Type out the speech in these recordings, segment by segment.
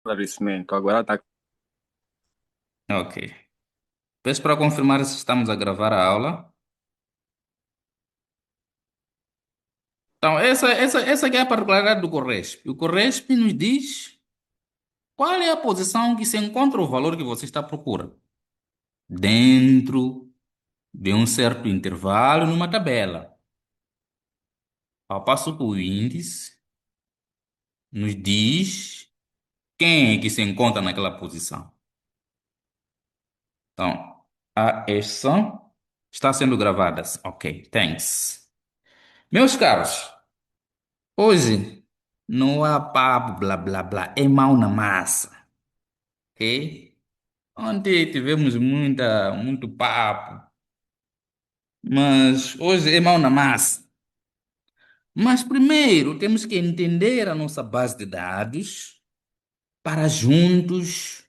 Esclarecimento. Agora tá. Ok. Peço para confirmar se estamos a gravar a aula. Então, essa aqui é a particularidade do Corresp. O Corresp nos diz qual é a posição que se encontra o valor que você está procurando dentro de um certo intervalo numa tabela. Ao passo que o índice nos diz quem é que se encontra naquela posição. Então, a exceção está sendo gravada. Ok, thanks. Meus caros, hoje não há papo blá blá blá, é mão na massa, ok? Ontem tivemos muito papo, mas hoje é mão na massa. Mas primeiro temos que entender a nossa base de dados para juntos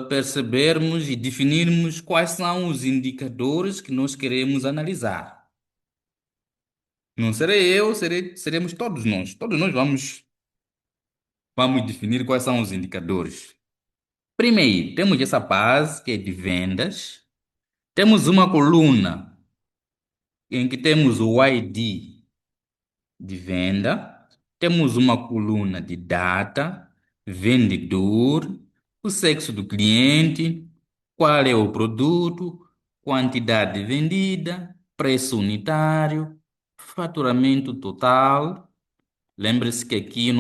percebermos e definirmos quais são os indicadores que nós queremos analisar. Não serei eu, seremos todos nós. Todos nós vamos definir quais são os indicadores. Primeiro, temos essa base que é de vendas. Temos uma coluna em que temos o ID de venda. Temos uma coluna de data, vendedor, o sexo do cliente, qual é o produto, quantidade vendida, preço unitário, faturamento total. Lembre-se que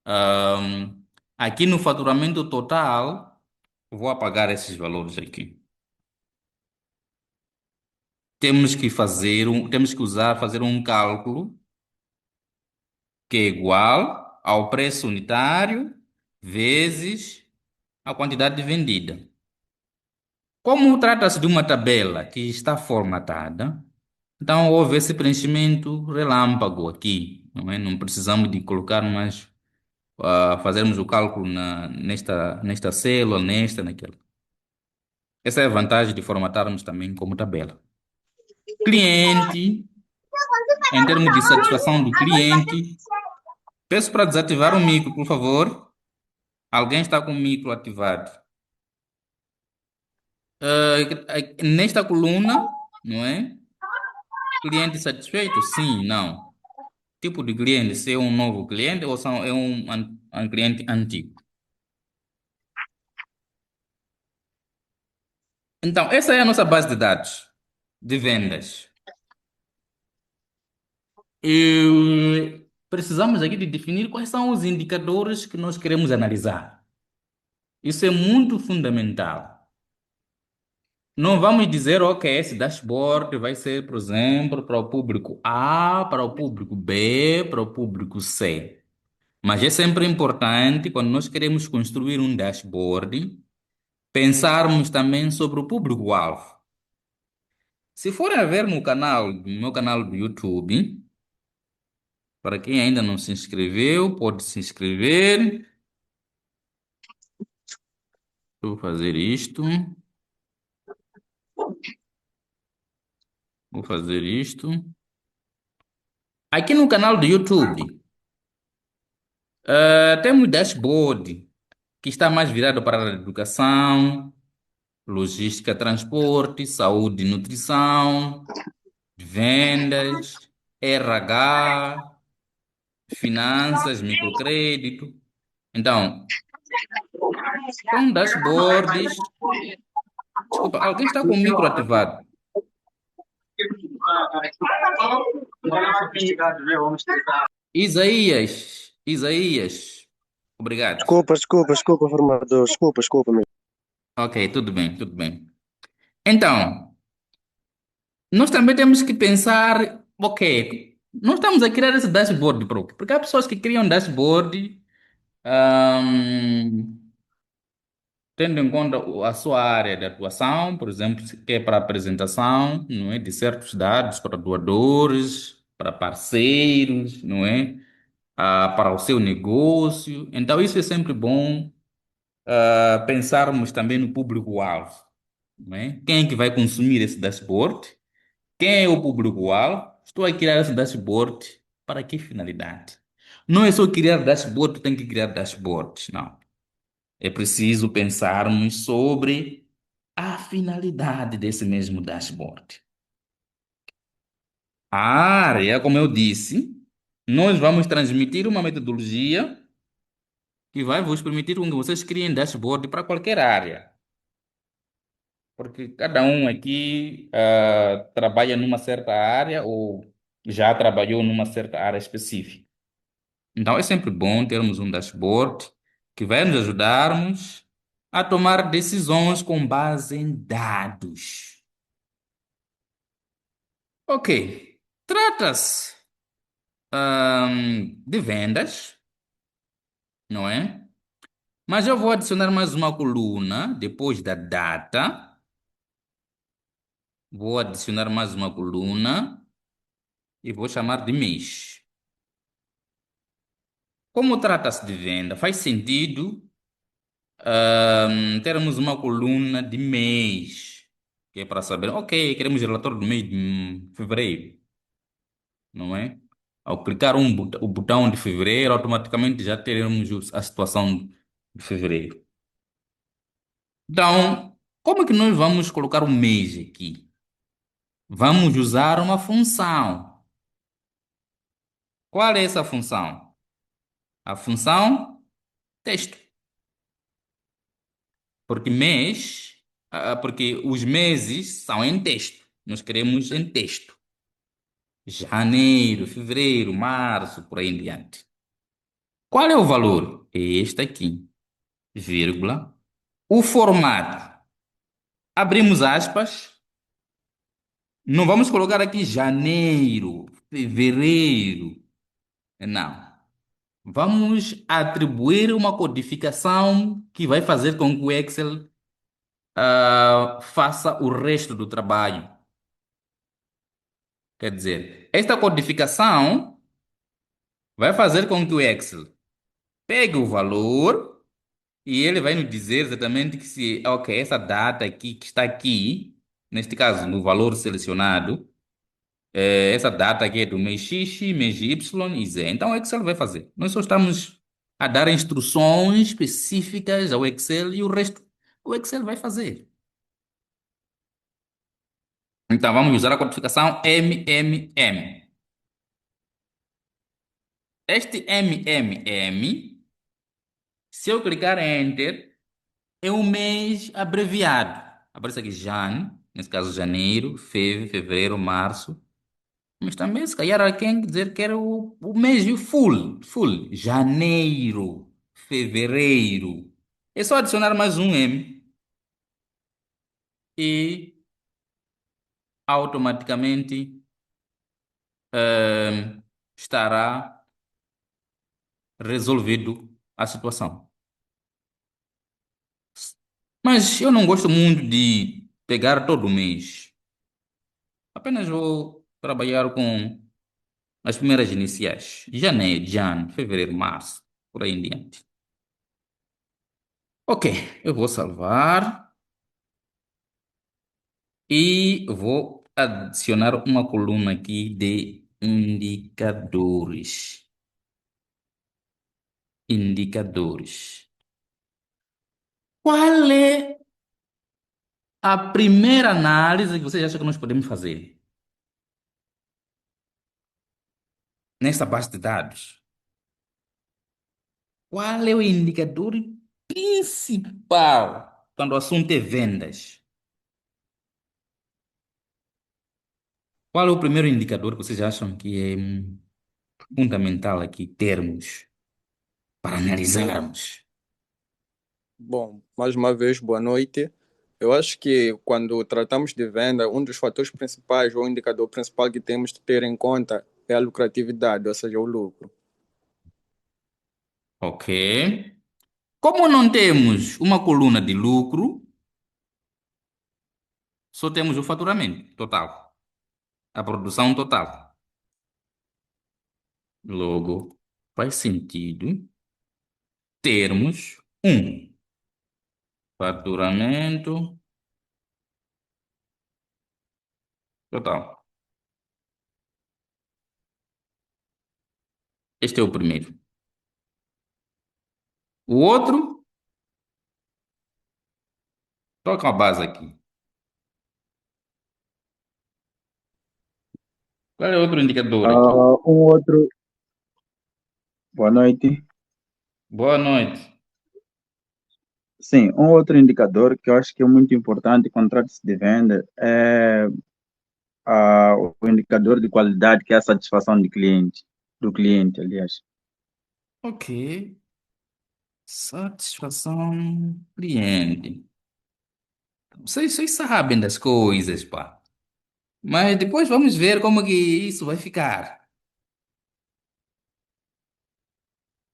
ahm, aqui no faturamento total, vou apagar esses valores aqui. Temos que fazer um cálculo que é igual ao preço unitário vezes a quantidade vendida. Como trata-se de uma tabela que está formatada, então houve esse preenchimento relâmpago aqui, não é? Não precisamos de colocar mais, fazermos o cálculo nesta célula, naquela. Essa é a vantagem de formatarmos também como tabela. Cliente, em termos de satisfação do cliente, peço para desativar o micro, por favor. Alguém está com o micro ativado. Nesta coluna, não é? Cliente satisfeito? Sim, não. Tipo de cliente, se é um novo cliente ou é um cliente antigo. Então, essa é a nossa base de dados de vendas. E precisamos aqui de definir quais são os indicadores que nós queremos analisar. Isso é muito fundamental. Não vamos dizer, ok, esse dashboard vai ser, por exemplo, para o público A, para o público B, para o público C. Mas é sempre importante, quando nós queremos construir um dashboard, pensarmos também sobre o público-alvo. Se forem a ver no meu canal do YouTube, para quem ainda não se inscreveu, pode se inscrever. Vou fazer isto, vou fazer isto. Aqui no canal do YouTube, temos dashboard, que está mais virado para a educação, logística, transporte, saúde e nutrição, vendas, RH, finanças, microcrédito. Então, são dashboards. Desculpa, alguém está com o micro ativado. Isaías, obrigado. Desculpa, formador. Desculpa, meu. Ok, tudo bem, tudo bem. Então, nós também temos que pensar, ok, nós estamos a criar esse dashboard próprio, porque há pessoas que criam dashboard, ahm, tendo em conta a sua área de atuação, por exemplo, que é para apresentação, não é, de certos dados para doadores, para parceiros, não é, para o seu negócio. Então, isso é sempre bom, pensarmos também no público-alvo, não é? Quem é que vai consumir esse dashboard? Quem é o público-alvo? Estou a criar esse dashboard para que finalidade? Não é só criar dashboard, tem que criar dashboards, não. É preciso pensarmos sobre a finalidade desse mesmo dashboard. A área, como eu disse, nós vamos transmitir uma metodologia que vai vos permitir com que vocês criem dashboard para qualquer área. Porque cada um aqui trabalha numa certa área ou já trabalhou numa certa área específica. Então é sempre bom termos um dashboard que vai nos ajudarmos a tomar decisões com base em dados. Ok, trata-se de vendas, não é? Mas eu vou adicionar mais uma coluna depois da data. Vou adicionar mais uma coluna e vou chamar de mês. Como trata-se de venda, faz sentido termos uma coluna de mês, que é para saber, ok, queremos relatório do mês de fevereiro, não é? Ao clicar o botão de fevereiro, automaticamente já teremos a situação de fevereiro. Então, como é que nós vamos colocar o mês aqui? Vamos usar uma função. Qual é essa função? A função texto. Porque mês, porque os meses são em texto. Nós queremos em texto. Janeiro, fevereiro, março, por aí em diante. Qual é o valor? É este aqui, vírgula. O formato. Abrimos aspas. Não vamos colocar aqui janeiro, fevereiro. Não. Vamos atribuir uma codificação que vai fazer com que o Excel faça o resto do trabalho. Quer dizer, esta codificação vai fazer com que o Excel pegue o valor e ele vai nos dizer exatamente que se, ok, essa data aqui que está aqui, neste caso, no valor selecionado, essa data aqui é do mês X, mês Y e Z. Então o Excel vai fazer. Nós só estamos a dar instruções específicas ao Excel e o resto o Excel vai fazer. Então vamos usar a codificação MMM. Este MMM, se eu clicar em Enter, é um mês abreviado. Aparece aqui nesse caso janeiro, fevereiro, março. Mas também, se calhar, alguém quer dizer que era o mês full. Janeiro, fevereiro. É só adicionar mais um M e automaticamente estará resolvido a situação. Mas eu não gosto muito de pegar todo mês. Apenas vou trabalhar com as primeiras iniciais. Janeiro, fevereiro, março, por aí em diante. Ok, eu vou salvar e vou adicionar uma coluna aqui de indicadores. Indicadores. Qual é a primeira análise que vocês acham que nós podemos fazer nesta base de dados? Qual é o indicador principal quando o assunto é vendas? Qual é o primeiro indicador que vocês acham que é fundamental aqui termos para analisarmos? Bom, mais uma vez, boa noite. Eu acho que quando tratamos de venda, um dos fatores principais ou indicador principal que temos de ter em conta é a lucratividade, ou seja, o lucro. Ok. Como não temos uma coluna de lucro, só temos o faturamento total, a produção total. Logo, faz sentido termos um faturamento total. Este é o primeiro. O outro, toca a base aqui. Qual é outro indicador aqui? Um outro, boa noite. Boa noite. Sim, um outro indicador que eu acho que é muito importante em contratos de venda é o indicador de qualidade, que é a satisfação do cliente, aliás. Ok. Satisfação cliente. Vocês sabem das coisas, pá. Mas depois vamos ver como que isso vai ficar.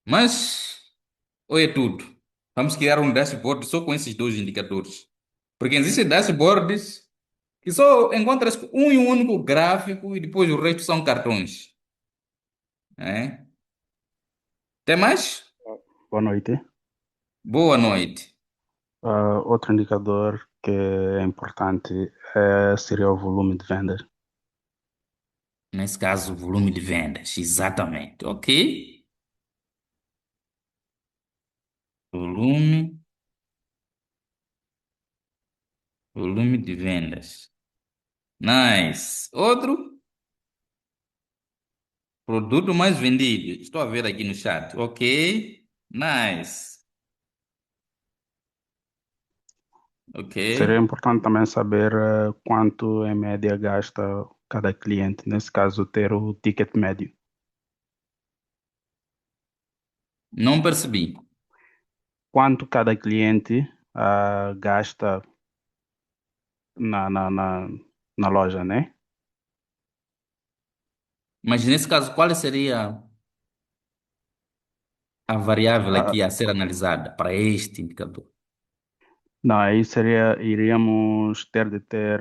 Mas, ou é tudo. Vamos criar um dashboard só com esses dois indicadores. Porque existem dashboards que só encontras um e um único gráfico e depois o resto são cartões. Né? Tem mais? Boa noite. Boa noite. Outro indicador que é importante seria o volume de vendas. Nesse caso, volume de vendas. Exatamente. Ok? Volume, volume de vendas. Nice. Outro? Produto mais vendido. Estou a ver aqui no chat. Ok. Nice. Ok. Seria importante também saber quanto em média gasta cada cliente, nesse caso ter o ticket médio. Não percebi. Quanto cada cliente gasta na, na, na, na loja, né? Mas nesse caso, qual seria a variável Ah, aqui a ser analisada para este indicador? não, aí iríamos ter de ter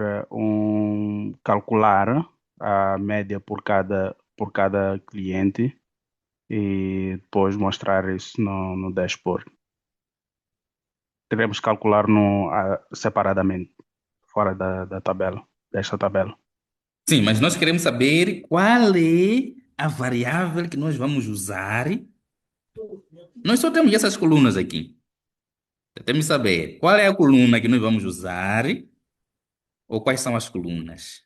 calcular a média por cada cliente e depois mostrar isso no dashboard. Teremos que calcular separadamente, fora da tabela, desta tabela. Sim, mas nós queremos saber qual é a variável que nós vamos usar. Nós só temos essas colunas aqui. Temos que saber qual é a coluna que nós vamos usar ou quais são as colunas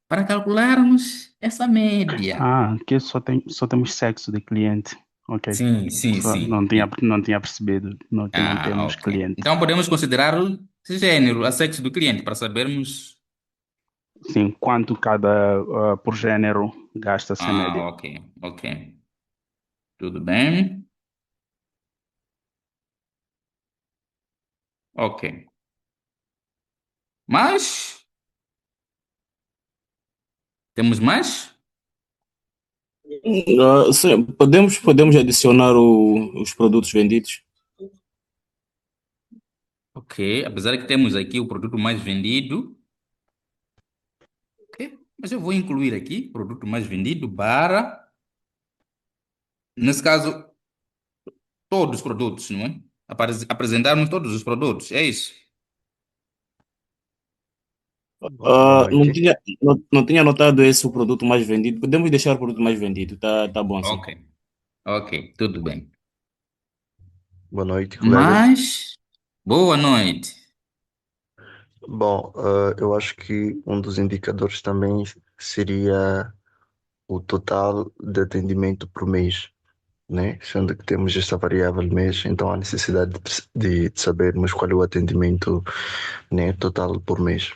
para calcularmos essa média. Aqui só temos sexo de cliente. Ok. Sim, sim, sim. Não tinha percebido que não temos Ok. cliente. Então podemos considerar o gênero, a sexo do cliente, para sabermos. Sim, quanto cada por gênero gasta-se em média. Ok, ok. Tudo bem? Ok. Mas, temos mais? Sim, podemos adicionar os produtos vendidos. Ok, apesar que temos aqui o produto mais vendido. Ok, mas eu vou incluir aqui produto mais vendido para, nesse caso, todos os produtos, não é? Apresentarmos todos os produtos, é isso? Boa Não noite. tinha, não tinha notado esse o produto mais vendido. Podemos deixar o produto mais vendido, tá bom assim. Ok, ok, tudo bem. Boa noite, colegas. Mas, boa noite. Bom, eu acho que um dos indicadores também seria o total de atendimento por mês, né? Sendo que temos esta variável mês, então há necessidade de sabermos qual é o atendimento, né, total por mês.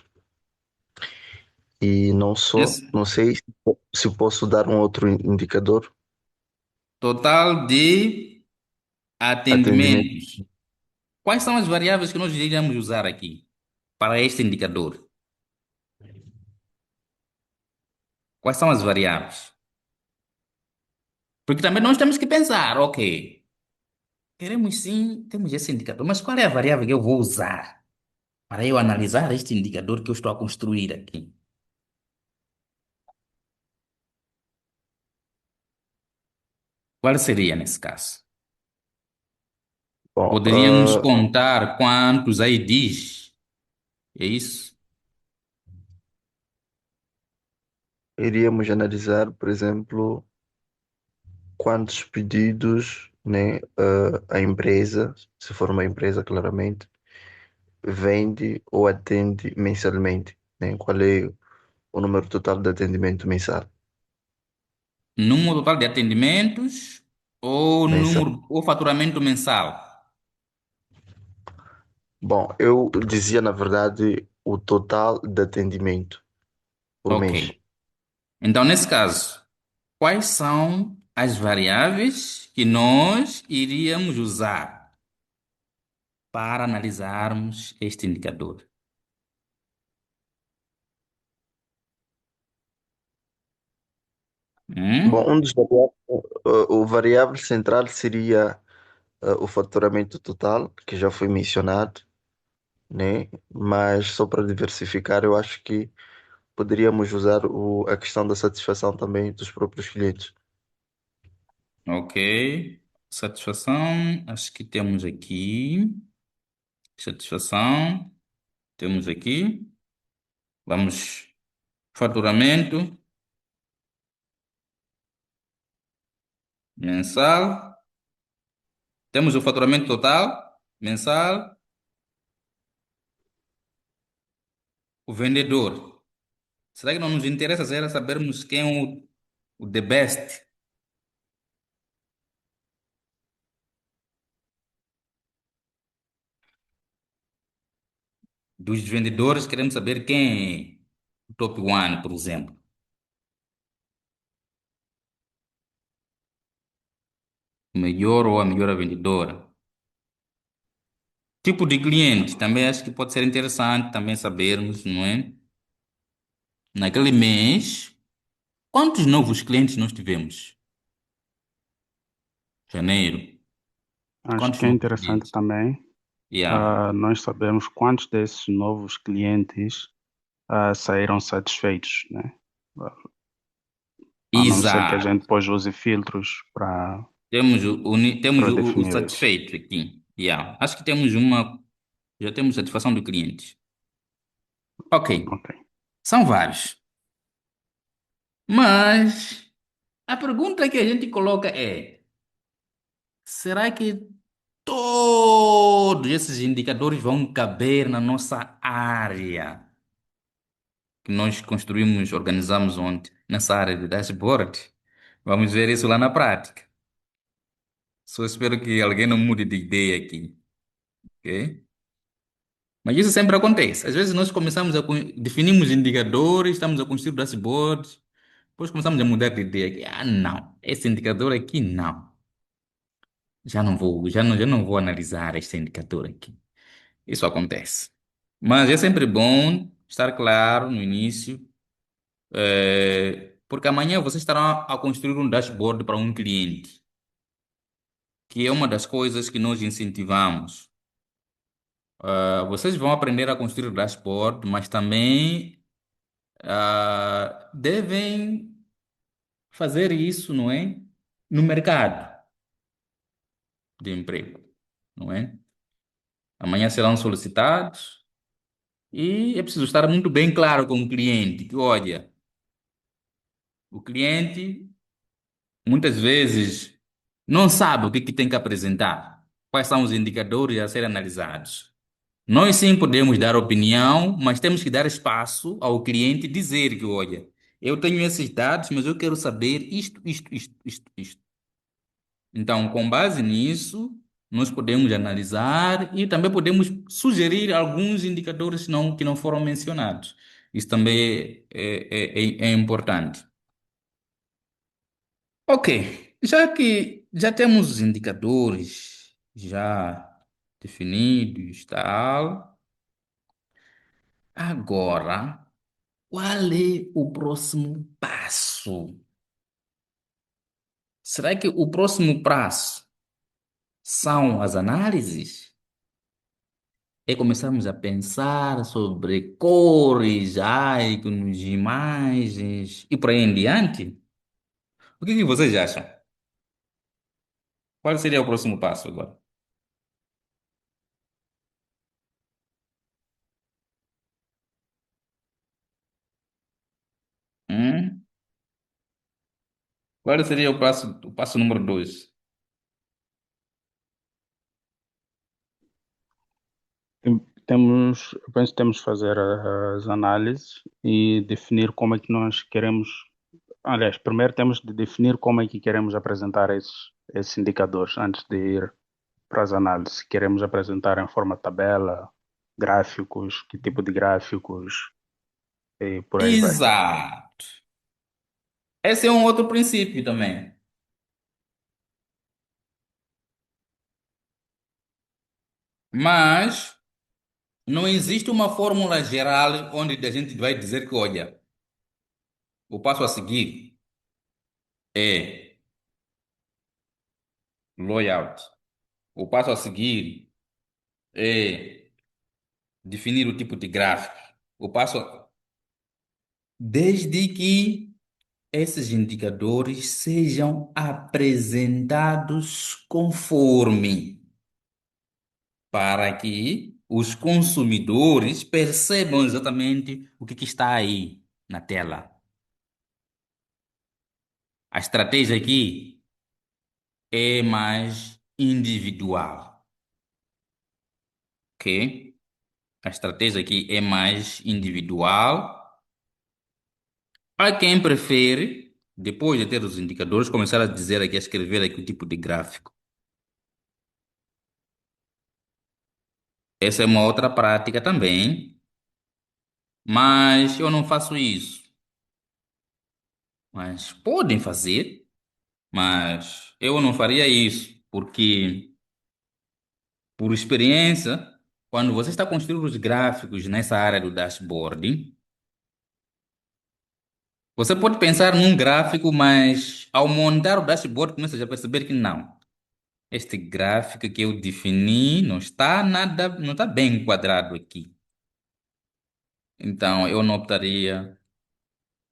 E Esse não sei se posso dar um outro indicador, total de atendimento. atendimentos. Quais são as variáveis que nós iríamos usar aqui para este indicador? Quais são as variáveis? Porque também nós temos que pensar, ok, queremos sim, temos esse indicador, mas qual é a variável que eu vou usar para eu analisar este indicador que eu estou a construir aqui? Qual seria nesse caso? Bom, Poderíamos contar quantos IDs, é isso? iríamos analisar, por exemplo, quantos pedidos né? A empresa, se for uma empresa, claramente, vende ou atende mensalmente, né? Qual é o número total de atendimento mensal? Número total de atendimentos ou Mensal. número ou faturamento mensal? Bom, eu dizia, na verdade, o total de atendimento por mês. Ok. Então, nesse caso, quais são as variáveis que nós iríamos usar para analisarmos este indicador? Bom, Hum? o variável central seria o faturamento total, que já foi mencionado, né? Mas só para diversificar, eu acho que poderíamos usar a questão da satisfação também dos próprios clientes. Ok. Satisfação, acho que temos aqui. Satisfação, temos aqui. Vamos. Faturamento mensal. Temos o faturamento total mensal. O vendedor. Será que não nos interessa sabermos quem é o the best dos vendedores? Queremos saber quem é o top one, por exemplo. O melhor ou a melhor vendedora. Tipo de cliente, também acho que pode ser interessante também sabermos, não é? Naquele mês, quantos novos clientes nós tivemos? Janeiro. Acho Quantos que é novos interessante clientes? também Yeah. nós sabemos quantos desses novos clientes saíram satisfeitos, né? A não ser que a Exato. gente depois use filtros Temos para o definir isso. satisfeito aqui. Yeah. Acho que já temos satisfação do cliente. Ok, Ok. são vários. Mas a pergunta que a gente coloca é: será que todos esses indicadores vão caber na nossa área que nós construímos, organizamos ontem, nessa área de dashboard? Vamos ver isso lá na prática. Só espero que alguém não mude de ideia aqui, ok? Mas isso sempre acontece. Às vezes nós começamos definimos indicadores, estamos a construir dashboards, depois começamos a mudar de ideia. Não, esse indicador aqui não. Já não vou analisar este indicador aqui. Isso acontece. Mas é sempre bom estar claro no início, porque amanhã vocês estarão a construir um dashboard para um cliente, que é uma das coisas que nós incentivamos. Vocês vão aprender a construir dashboard, mas também devem fazer isso, não é? No mercado de emprego, não é? Amanhã serão solicitados e é preciso estar muito bem claro com o cliente, que olha, o cliente muitas vezes não sabe o que tem que apresentar, quais são os indicadores a serem analisados. Nós sim podemos dar opinião, mas temos que dar espaço ao cliente dizer que, olha, eu tenho esses dados, mas eu quero saber isto. Então, com base nisso, nós podemos analisar e também podemos sugerir alguns indicadores que não foram mencionados. Isso também é importante. Ok, já que já temos os indicadores já definidos, tal, agora, qual é o próximo passo? Será que o próximo passo são as análises? É começarmos a pensar sobre cores, ícones, imagens e por aí em diante? O que vocês acham? Qual seria o próximo passo agora? Hum? Qual seria o passo número 2? Eu penso que temos que fazer as análises e definir como é que nós queremos. Aliás, primeiro temos de definir como é que queremos apresentar esses indicadores antes de ir para as análises. Queremos apresentar em forma de tabela, gráficos, que tipo de gráficos e por aí vai. Exato. Esse é um outro princípio também. Mas não existe uma fórmula geral onde a gente vai dizer que, olha, o passo a seguir é layout. O passo a seguir é definir o tipo de gráfico. O passo, desde que esses indicadores sejam apresentados conforme, para que os consumidores percebam exatamente o que está aí na tela. A estratégia aqui é mais individual, ok? A estratégia aqui é mais individual. Há quem prefere, depois de ter os indicadores, começar a dizer aqui, a escrever aqui o tipo de gráfico. Essa é uma outra prática também, mas eu não faço isso. Mas podem fazer, mas eu não faria isso, porque, por experiência, quando você está construindo os gráficos nessa área do dashboard, você pode pensar num gráfico, mas ao montar o dashboard, começa a perceber que não. Este gráfico que eu defini não está nada, não está bem enquadrado aqui. Então, eu não optaria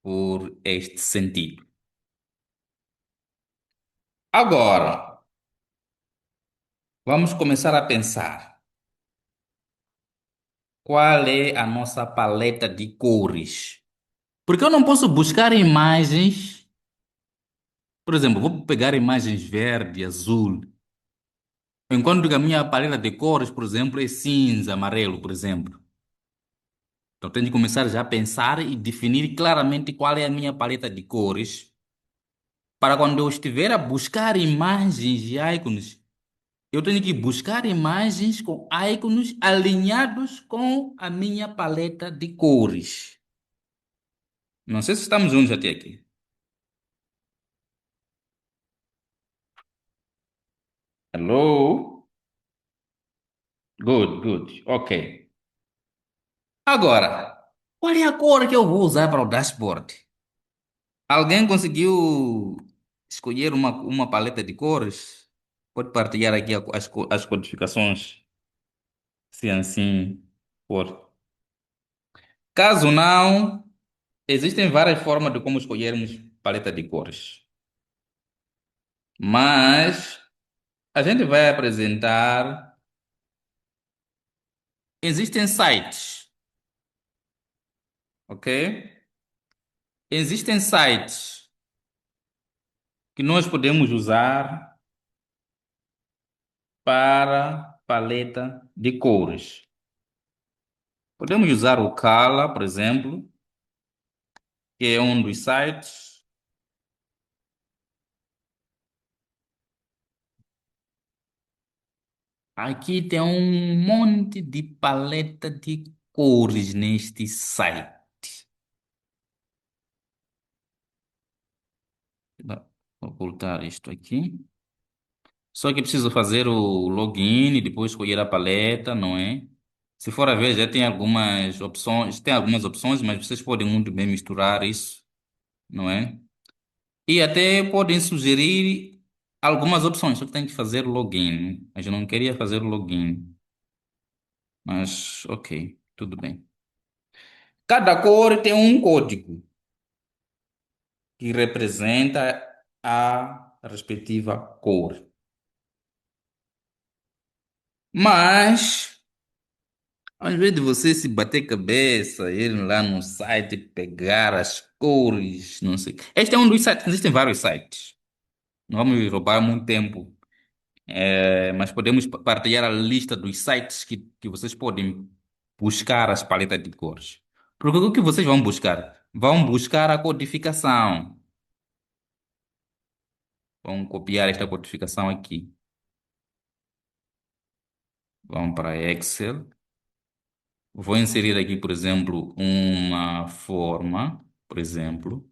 por este sentido. Agora, vamos começar a pensar. Qual é a nossa paleta de cores? Porque eu não posso buscar imagens. Por exemplo, vou pegar imagens verde, azul. Enquanto que a minha paleta de cores, por exemplo, é cinza, amarelo, por exemplo. Então, tenho que começar já a pensar e definir claramente qual é a minha paleta de cores, para quando eu estiver a buscar imagens e ícones, eu tenho que buscar imagens com ícones alinhados com a minha paleta de cores. Não sei se estamos juntos até aqui. Hello? Good, good. Ok. Agora, qual é a cor que eu vou usar para o dashboard? Alguém conseguiu escolher uma paleta de cores? Pode partilhar aqui as codificações, se assim for. Caso não, existem várias formas de como escolhermos paleta de cores. Mas a gente vai apresentar. Existem sites, ok? Existem sites que nós podemos usar para paleta de cores. Podemos usar o Kala, por exemplo, que é um dos sites. Aqui tem um monte de paleta de cores neste site. Vou voltar isto aqui. Só que preciso fazer o login e depois escolher a paleta, não é? Se for a ver, já tem algumas opções, mas vocês podem muito bem misturar isso, não é? E até podem sugerir algumas opções, só que tem que fazer o login. Mas eu não queria fazer o login. Mas, ok, tudo bem. Cada cor tem um código que representa a respectiva cor. Mas, ao invés de você se bater cabeça, ir lá no site, pegar as cores, não sei. Este é um dos sites, existem vários sites. Não vamos roubar muito tempo Mas podemos partilhar a lista dos sites que vocês podem buscar as paletas de cores. Porque o que vocês vão buscar? Vão buscar a codificação. Vão copiar esta codificação aqui. Vão para Excel. Vou inserir aqui, por exemplo, uma forma, por exemplo.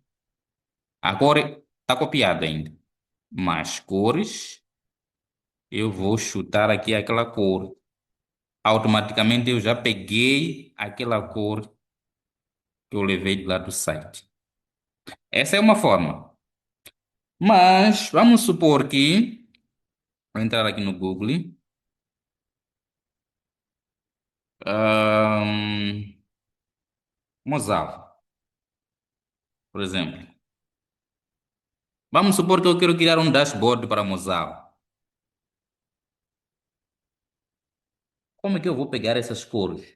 A cor está copiada ainda, mas cores, eu vou chutar aqui aquela cor. Automaticamente eu já peguei aquela cor que eu levei lá do site. Essa é uma forma. Mas vamos supor que, vou entrar aqui no Google, ahn, Mozart, por exemplo. Vamos supor que eu quero criar um dashboard para Mozart. Como é que eu vou pegar essas cores?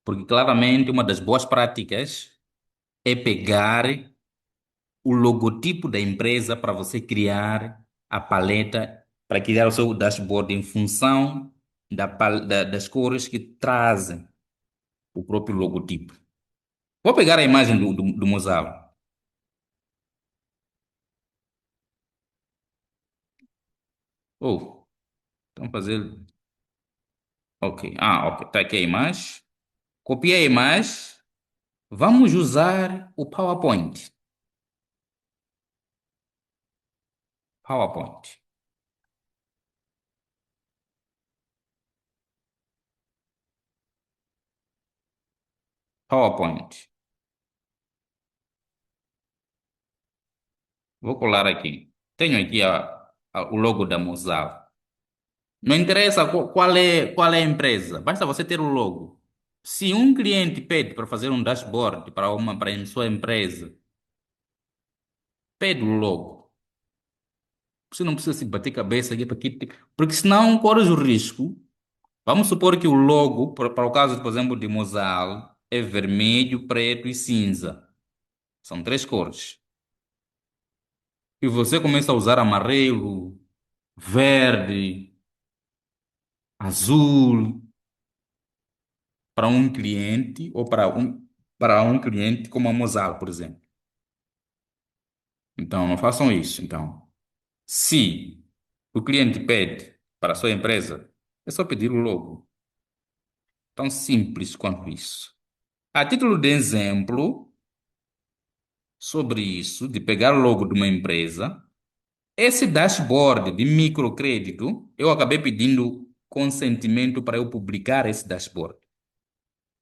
Porque claramente uma das boas práticas é pegar o logotipo da empresa para você criar a paleta, para criar o seu dashboard em função das cores que trazem o próprio logotipo. Vou pegar a imagem do Mozart. Oh, estão fazendo. Ok. Ah, ok. Tá aqui a imagem. Copiei a imagem. Vamos usar o PowerPoint. PowerPoint. PowerPoint. Vou colar aqui. Tenho aqui o logo da Mozart. Não interessa qual é a empresa, basta você ter o logo. Se um cliente pede para fazer um dashboard para a sua empresa, pede o logo. Você não precisa se bater cabeça aqui para aqui, porque senão corres o risco. Vamos supor que o logo, para o caso, por exemplo, de Mozart, é vermelho, preto e cinza. São três cores. E você começa a usar amarelo, verde, azul para um cliente ou para um cliente como a Mozart, por exemplo. Então, não façam isso. Então, se o cliente pede para a sua empresa, é só pedir o logo. Tão simples quanto isso. A título de exemplo, sobre isso, de pegar o logo de uma empresa, esse dashboard de microcrédito, eu acabei pedindo consentimento para eu publicar esse dashboard.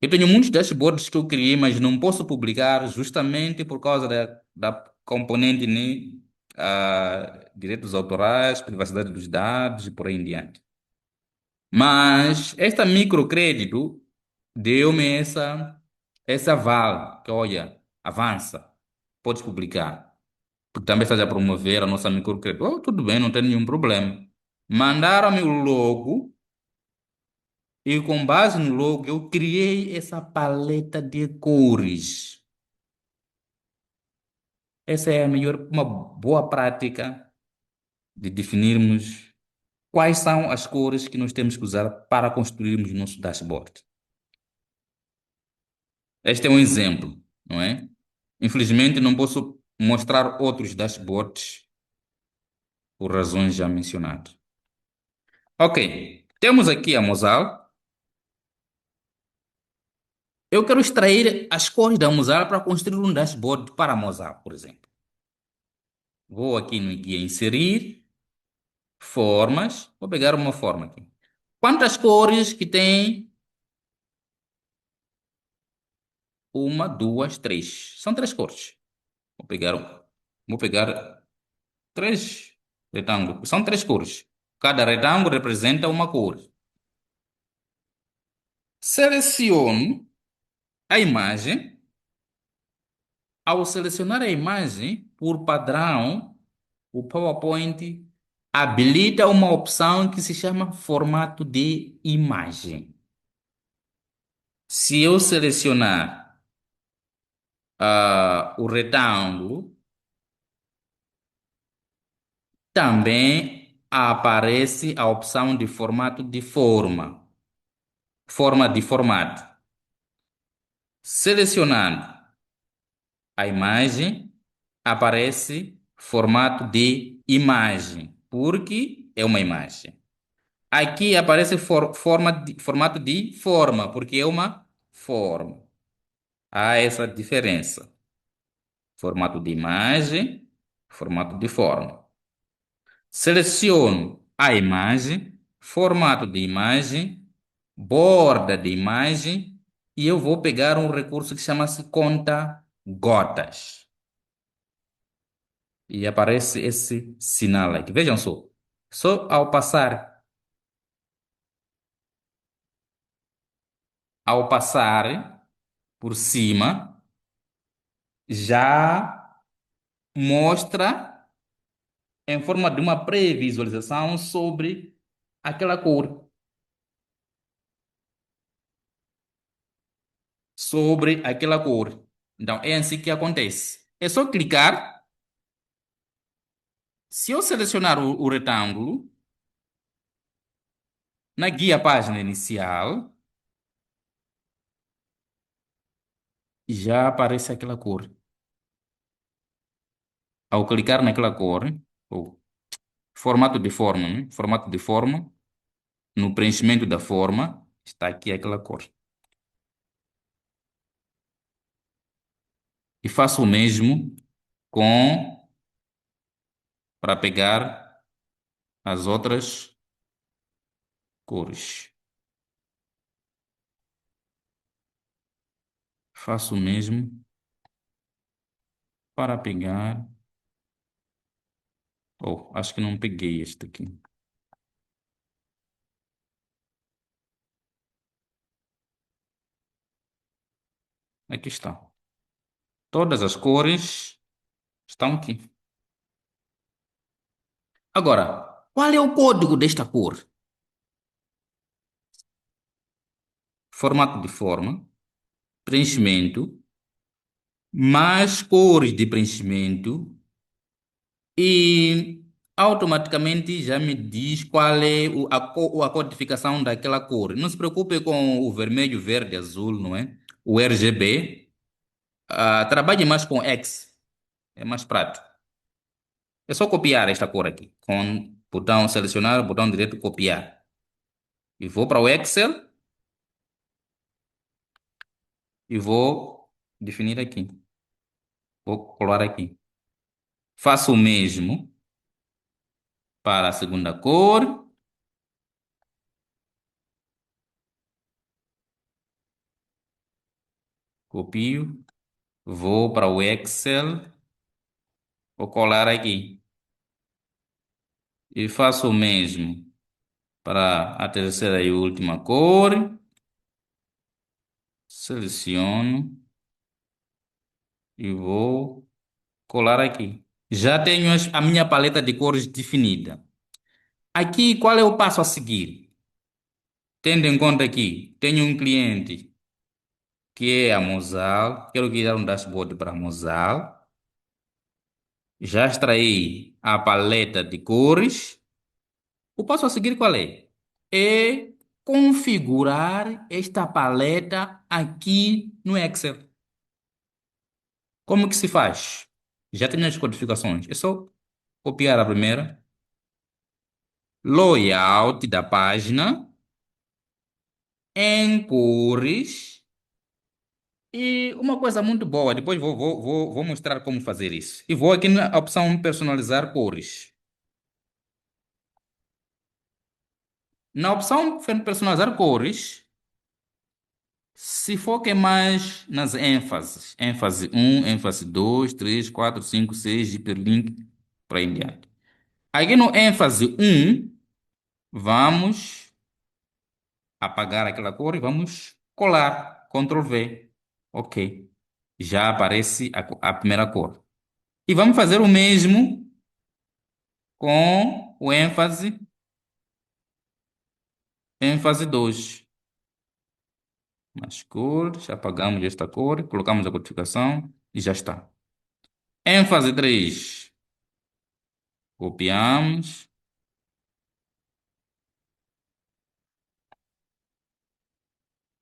Eu tenho muitos dashboards que eu criei, mas não posso publicar justamente por causa da componente, né, direitos autorais, privacidade dos dados e por aí em diante. Mas esta microcrédito deu-me essa aval, que olha, avança, podes publicar. Porque também estás a promover a nossa microcrédito. Oh, tudo bem, não tem nenhum problema. Mandaram-me o logo. E com base no logo, eu criei essa paleta de cores. Essa é uma boa prática de definirmos quais são as cores que nós temos que usar para construirmos o nosso dashboard. Este é um exemplo, não é? Infelizmente, não posso mostrar outros dashboards por razões já mencionadas. Ok, temos aqui a Mozart. Eu quero extrair as cores da Mozart para construir um dashboard para a Mozart, por exemplo. Vou aqui no guia inserir formas. Vou pegar uma forma aqui. Quantas cores que tem? Uma, duas, três. São três cores. Vou pegar três retângulos. São três cores. Cada retângulo representa uma cor. Seleciono a imagem. Ao selecionar a imagem, por padrão, o PowerPoint habilita uma opção que se chama formato de imagem. Se eu selecionar o retângulo, também aparece a opção de formato de forma de formato. Selecionando a imagem, aparece formato de imagem, porque é uma imagem. Aqui aparece formato de forma, porque é uma forma. Há essa diferença. Formato de imagem, formato de forma. Seleciono a imagem, formato de imagem, borda de imagem, e eu vou pegar um recurso que chama-se conta gotas. E aparece esse sinal aqui. Vejam só. Só ao passar por cima, já mostra em forma de uma pré-visualização sobre aquela cor. Sobre aquela cor. Então, é assim que acontece. É só clicar. Se eu selecionar o retângulo, na guia página inicial, já aparece aquela cor. Ao clicar naquela cor, ou formato de forma, né? Formato de forma, no preenchimento da forma, está aqui aquela cor. E faço o mesmo com para pegar as outras cores. Faço o mesmo para pegar. Oh, acho que não peguei este aqui. Aqui está. Todas as cores estão aqui. Agora, qual é o código desta cor? Formato de forma, preenchimento, mais cores de preenchimento e automaticamente já me diz qual é a codificação daquela cor. Não se preocupe com o vermelho, verde, azul, não é? O RGB. Trabalhe mais com X. É mais prático. É só copiar esta cor aqui. Com botão selecionar, botão direito copiar. E vou para o Excel e vou definir aqui. Vou colar aqui. Faço o mesmo para a segunda cor. Copio. Vou para o Excel. Vou colar aqui. E faço o mesmo para a terceira e última cor. Seleciono. E vou colar aqui. Já tenho a minha paleta de cores definida. Aqui, qual é o passo a seguir? Tendo em conta que tenho um cliente que é a Mosal, quero criar um dashboard para a Mosal. Já extraí a paleta de cores. O passo a seguir qual é? É configurar esta paleta aqui no Excel. Como que se faz? Já tenho as codificações. É só copiar a primeira. Layout da página. Em cores. E uma coisa muito boa, depois vou mostrar como fazer isso. E vou aqui na opção personalizar cores. Na opção personalizar cores, se foque mais nas ênfases. ênfase 1, ênfase 2, 3, 4, 5, 6, hiperlink, para aí em diante. Aqui no ênfase 1, vamos apagar aquela cor e vamos colar. Ctrl V. Ok. Já aparece a primeira cor. E vamos fazer o mesmo com o ênfase 2. Mais cores, apagamos esta cor, colocamos a codificação e já está. ênfase 3. Copiamos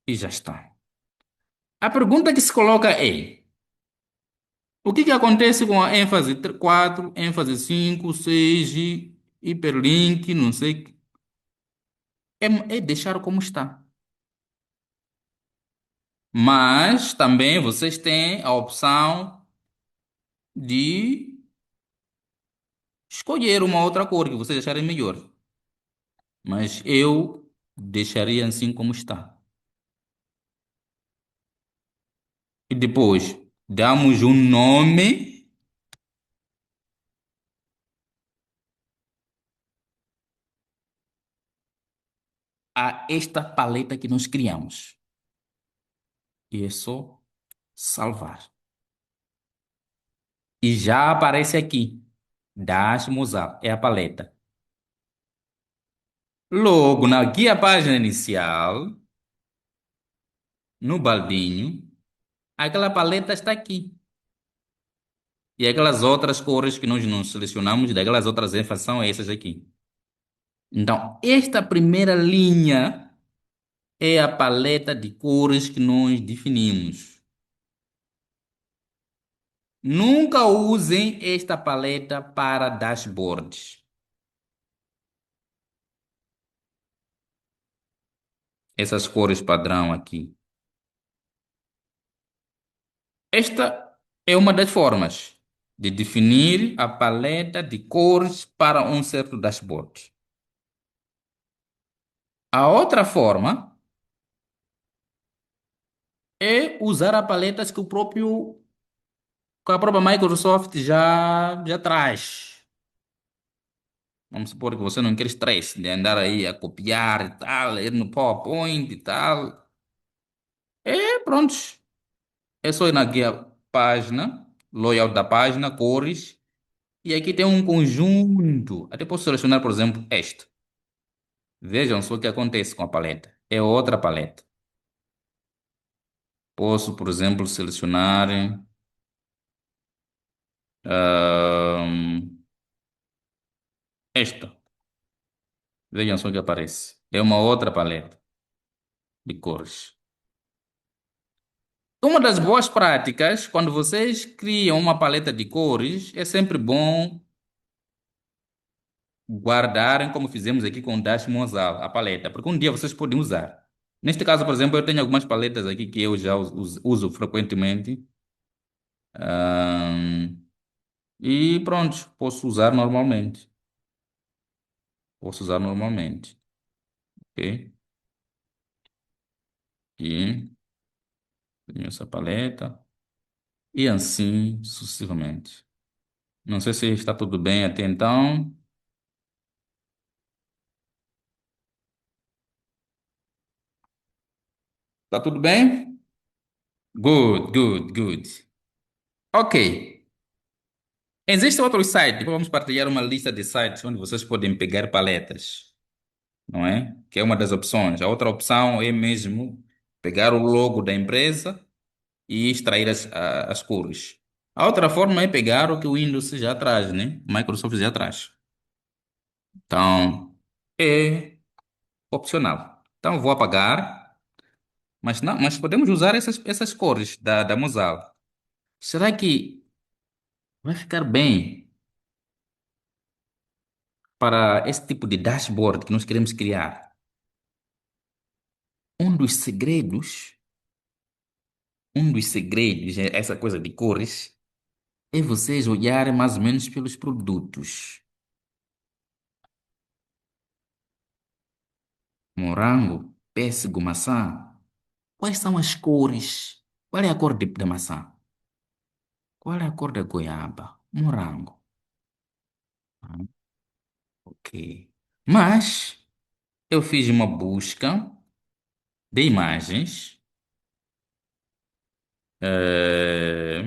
E já está. A pergunta que se coloca é: o que que acontece com a ênfase 4, ênfase 5, 6, hiperlink, não sei. É deixar como está. Mas também vocês têm a opção de escolher uma outra cor que vocês acharem melhor. Mas eu deixaria assim como está. E depois damos um nome a esta paleta que nós criamos. E é só salvar. E já aparece aqui. Dash Mozart é a paleta. Logo, na guia página inicial, no baldinho, aquela paleta está aqui. E aquelas outras cores que nós não selecionamos, daquelas outras ênfases são essas aqui. Então, esta primeira linha é a paleta de cores que nós definimos. Nunca usem esta paleta para dashboards. Essas cores padrão aqui. Esta é uma das formas de definir a paleta de cores para um certo dashboard. A outra forma é usar a paletas que a própria Microsoft já traz. Vamos supor que você não quer estresse de andar aí a copiar e tal, ir no PowerPoint e tal. Pronto. É só ir na guia página, layout da página, cores. E aqui tem um conjunto. Até posso selecionar, por exemplo, este. Vejam só o que acontece com a paleta. É outra paleta. Posso, por exemplo, selecionar ahm, esta. Vejam só o que aparece. É uma outra paleta de cores. Uma das boas práticas, quando vocês criam uma paleta de cores, é sempre bom guardarem, como fizemos aqui com o Dash Mozart, a paleta, porque um dia vocês podem usar. Neste caso, por exemplo, eu tenho algumas paletas aqui que eu já uso frequentemente. Ahn, e pronto, posso usar normalmente. Posso usar normalmente. Ok? Aqui, tenho essa paleta. E assim sucessivamente. Não sei se está tudo bem até então. Está tudo bem? Good, good, good. Ok. Existe outro site. Depois vamos partilhar uma lista de sites onde vocês podem pegar paletas, não é? Que é uma das opções. A outra opção é mesmo pegar o logo da empresa e extrair as cores. A outra forma é pegar o que o Windows já traz, né? O Microsoft já traz. Então, é opcional. Então, vou apagar, mas não, mas podemos usar essas cores da Mozart. Será que vai ficar bem para esse tipo de dashboard que nós queremos criar? Um dos segredos, essa coisa de cores, é vocês olharem mais ou menos pelos produtos. Morango, pêssego, maçã. Quais são as cores? Qual é a cor da maçã? Qual é a cor da goiaba? Morango. Ah, ok. Mas eu fiz uma busca de imagens. eh,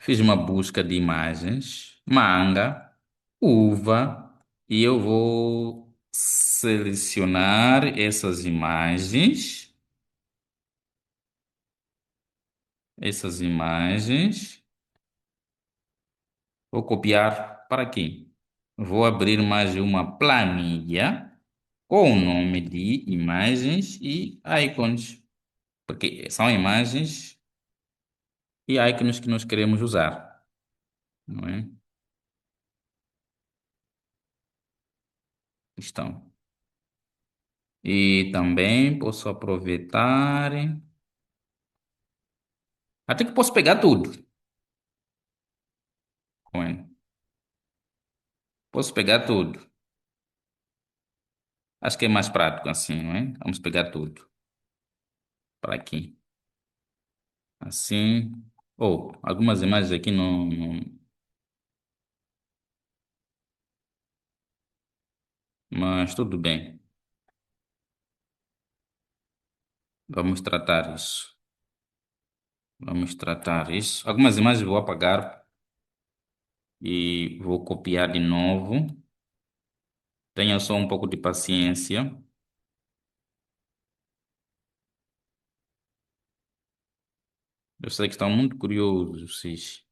Fiz uma busca de imagens. Manga, uva. E eu vou selecionar essas imagens. Essas imagens. Vou copiar para aqui. Vou abrir mais uma planilha. com o nome de imagens e ícones, porque são imagens e ícones que nós queremos usar, não é? Estão. E também posso aproveitar, até que posso pegar tudo, não é? Posso pegar tudo. Acho que é mais prático assim, não é? Vamos pegar tudo para aqui. Assim. Ou algumas imagens aqui mas tudo bem. Vamos tratar isso. Vamos tratar isso. Algumas imagens vou apagar e vou copiar de novo. Tenha só um pouco de paciência. Eu sei que estão muito curiosos, vocês.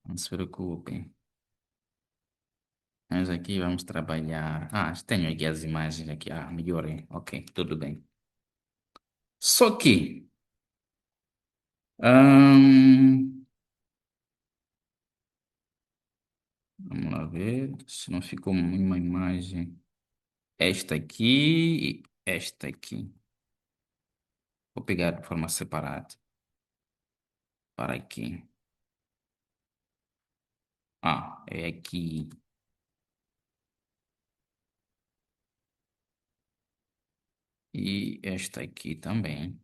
Não se preocupem. Mas aqui vamos trabalhar. Ah, tenho aqui as imagens aqui. Ah, melhorem. Ok, tudo bem. Só que, hum, vamos lá ver se não ficou uma imagem. Esta aqui e esta aqui. Vou pegar de forma separada. Para aqui. Ah, é aqui. E esta aqui também.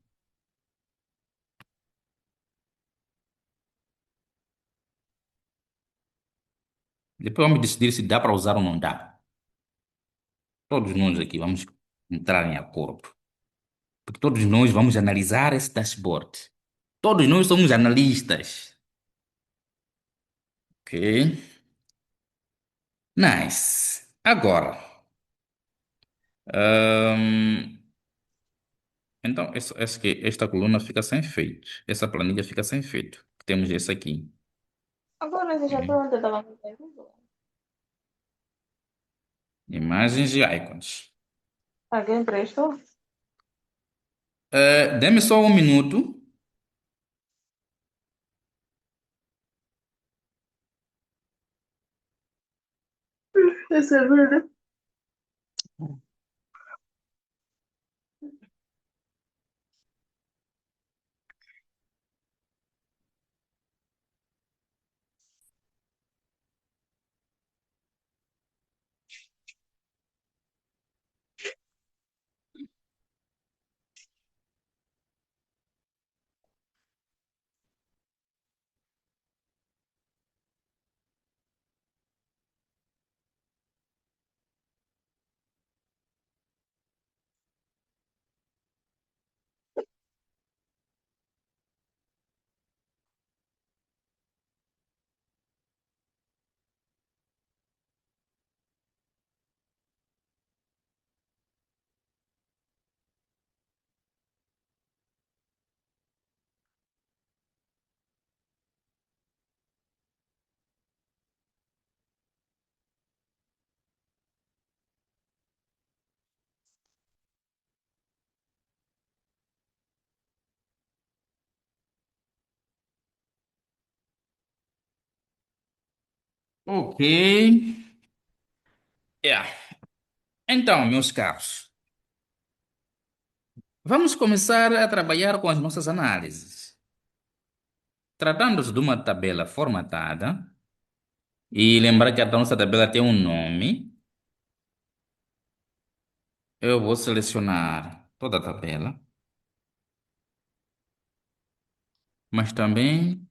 Depois vamos decidir se dá para usar ou não dá. Todos nós aqui vamos entrar em acordo. Porque todos nós vamos analisar esse dashboard. Todos nós somos analistas. Ok? Nice. Agora, hum, então esta coluna fica sem efeito. Essa planilha fica sem efeito. Temos esse aqui. Agora você já Hum, pronto, eu tava com tempo. Imagens e ícones. Alguém prestou? Dê-me só um minuto. Esse é verdade. Ok. Yeah. Então, meus caros, vamos começar a trabalhar com as nossas análises. Tratando-se de uma tabela formatada, e lembrar que a nossa tabela tem um nome, eu vou selecionar toda a tabela, mas também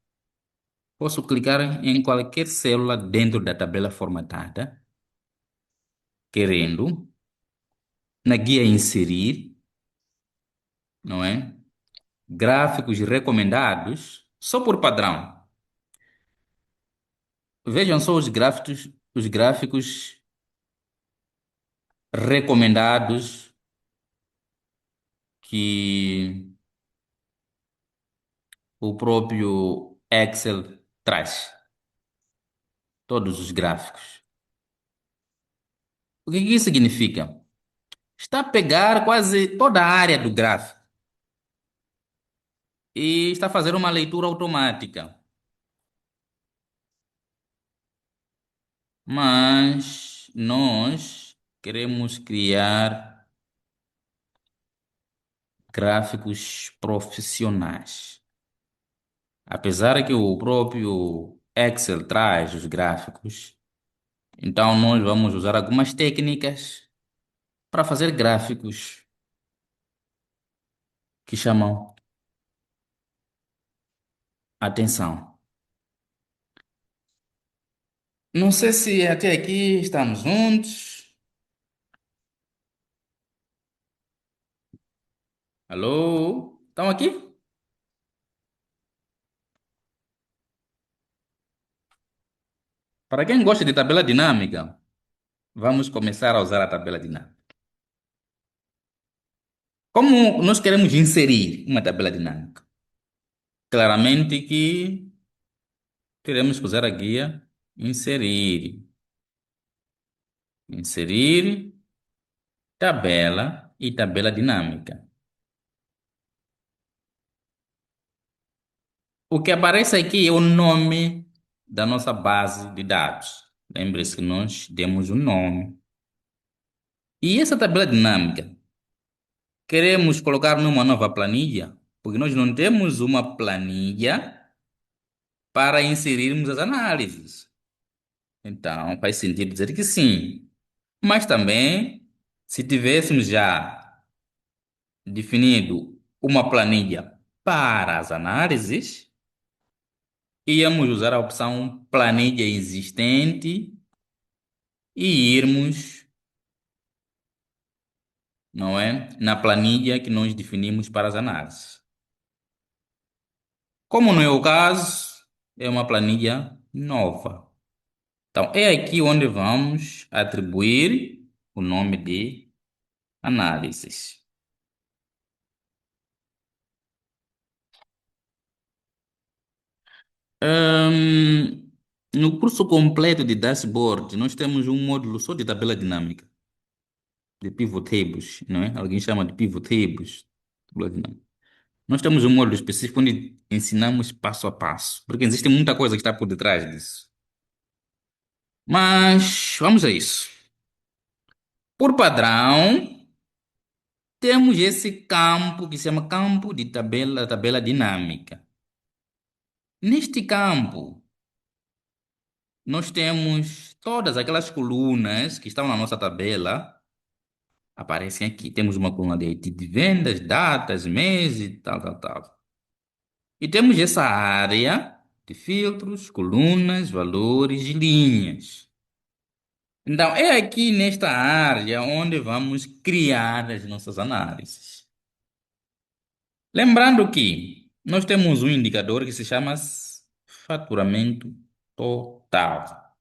posso clicar em qualquer célula dentro da tabela formatada, querendo, na guia inserir, não é? Gráficos recomendados, só por padrão. Vejam só os gráficos recomendados que o próprio Excel traz. Todos os gráficos. O que que isso significa? Está a pegar quase toda a área do gráfico e está a fazer uma leitura automática. Mas nós queremos criar gráficos profissionais. Apesar que o próprio Excel traz os gráficos, então nós vamos usar algumas técnicas para fazer gráficos que chamam atenção. Não sei se até aqui estamos juntos. Alô? Estão aqui? Para quem gosta de tabela dinâmica, vamos começar a usar a tabela dinâmica. Como nós queremos inserir uma tabela dinâmica? Claramente que teremos que usar a guia inserir. Inserir tabela e tabela dinâmica. O que aparece aqui é o nome da nossa base de dados. Lembre-se que nós demos um nome. E essa tabela dinâmica, queremos colocar numa nova planilha, porque nós não temos uma planilha para inserirmos as análises. Então, faz sentido dizer que sim. Mas também, se tivéssemos já definido uma planilha para as análises, íamos usar a opção planilha existente e irmos, não é, na planilha que nós definimos para as análises. Como não é o caso, é uma planilha nova. Então, é aqui onde vamos atribuir o nome de análises. Ahn, no curso completo de dashboard, nós temos um módulo só de tabela dinâmica, de pivot tables, não é? Alguém chama de pivot tables. Tabela dinâmica. Nós temos um módulo específico onde ensinamos passo a passo, porque existe muita coisa que está por detrás disso. Mas vamos a isso. Por padrão, temos esse campo que se chama campo de tabela dinâmica. Neste campo, nós temos todas aquelas colunas que estão na nossa tabela, aparecem aqui. Temos uma coluna de IT de vendas, datas, meses, tal, tal, tal. E temos essa área de filtros, colunas, valores e linhas. Então, é aqui nesta área onde vamos criar as nossas análises. Lembrando que nós temos um indicador que se chama faturamento total.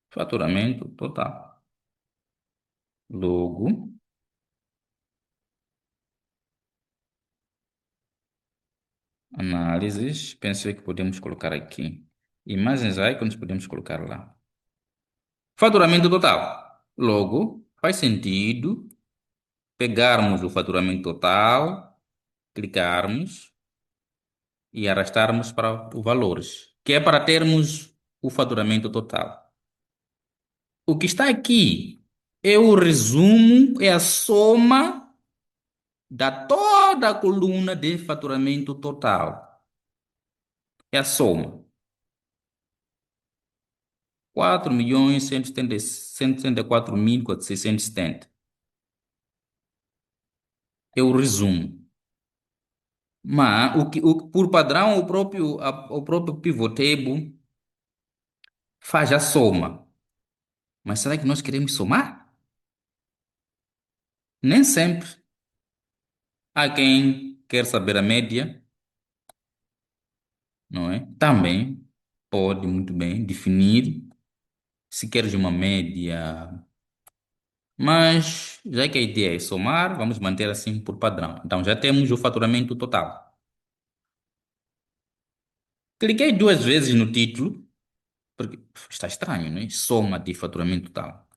Faturamento total. Logo, análises, pensei que podemos colocar aqui. Imagens ícones podemos colocar lá. Faturamento total. Logo, faz sentido pegarmos o faturamento total, clicarmos e arrastarmos para os valores, que é para termos o faturamento total. O que está aqui é o resumo, é a soma da toda a coluna de faturamento total. É a soma. 4.174.470. É o resumo. Mas, por padrão, o próprio pivot table faz a soma. Mas será que nós queremos somar? Nem sempre. Há quem quer saber a média, não é? Também pode muito bem definir se queres uma média. Mas, já que a ideia é somar, vamos manter assim por padrão. Então, já temos o faturamento total. Cliquei duas vezes no título, porque está estranho, né? Soma de faturamento total.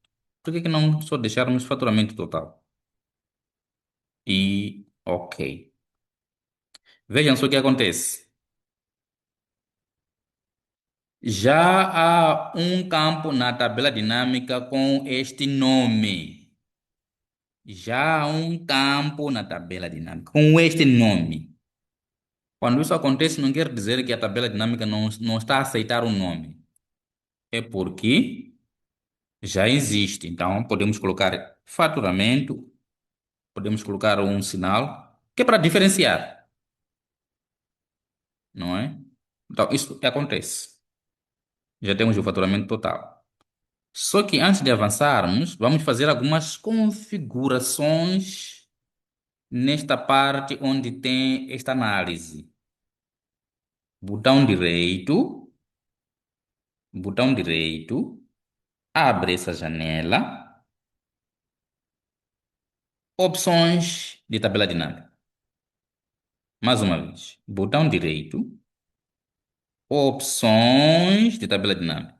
Por que que não só deixarmos faturamento total? E ok. Vejam só o que acontece. Já há um campo na tabela dinâmica com este nome. Já há um campo na tabela dinâmica com este nome. Quando isso acontece, não quer dizer que a tabela dinâmica não está a aceitar o nome. É porque já existe. Então, podemos colocar faturamento, podemos colocar um sinal, que é para diferenciar, não é? Então, isso acontece. Já temos o faturamento total. Só que antes de avançarmos, vamos fazer algumas configurações nesta parte onde tem esta análise. Botão direito, abre essa janela, opções de tabela dinâmica. Mais uma vez, botão direito, opções de tabela dinâmica.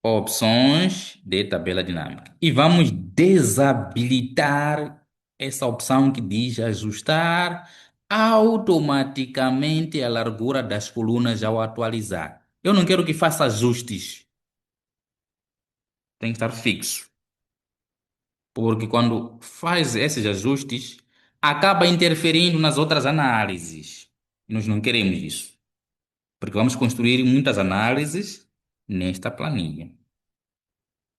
Opções de tabela dinâmica. E vamos desabilitar essa opção que diz ajustar automaticamente a largura das colunas ao atualizar. Eu não quero que faça ajustes. Tem que estar fixo. Porque quando faz esses ajustes, acaba interferindo nas outras análises. Nós não queremos isso. Porque vamos construir muitas análises nesta planilha.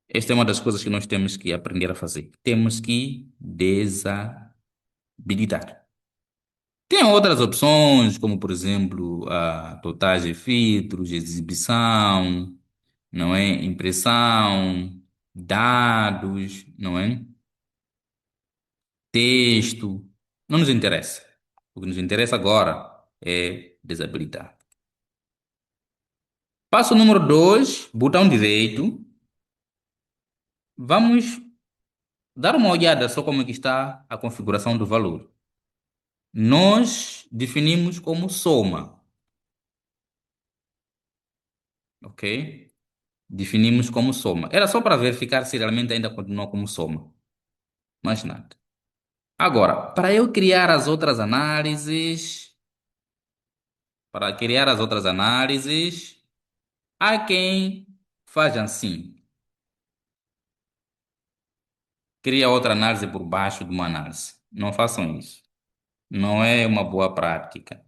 Esta é uma das coisas que nós temos que aprender a fazer. Temos que desabilitar. Tem outras opções, como por exemplo, a totais de filtros, exibição, não é? Impressão, dados, não é? Texto. Não nos interessa. O que nos interessa agora é desabilitar. Passo número 2, botão direito. Vamos dar uma olhada só como é que está a configuração do valor. Nós definimos como soma, ok? Definimos como soma. Era só para verificar se realmente ainda continua como soma. Mais nada. Agora, para criar as outras análises, há quem faz assim. Cria outra análise por baixo de uma análise. Não façam isso. Não é uma boa prática.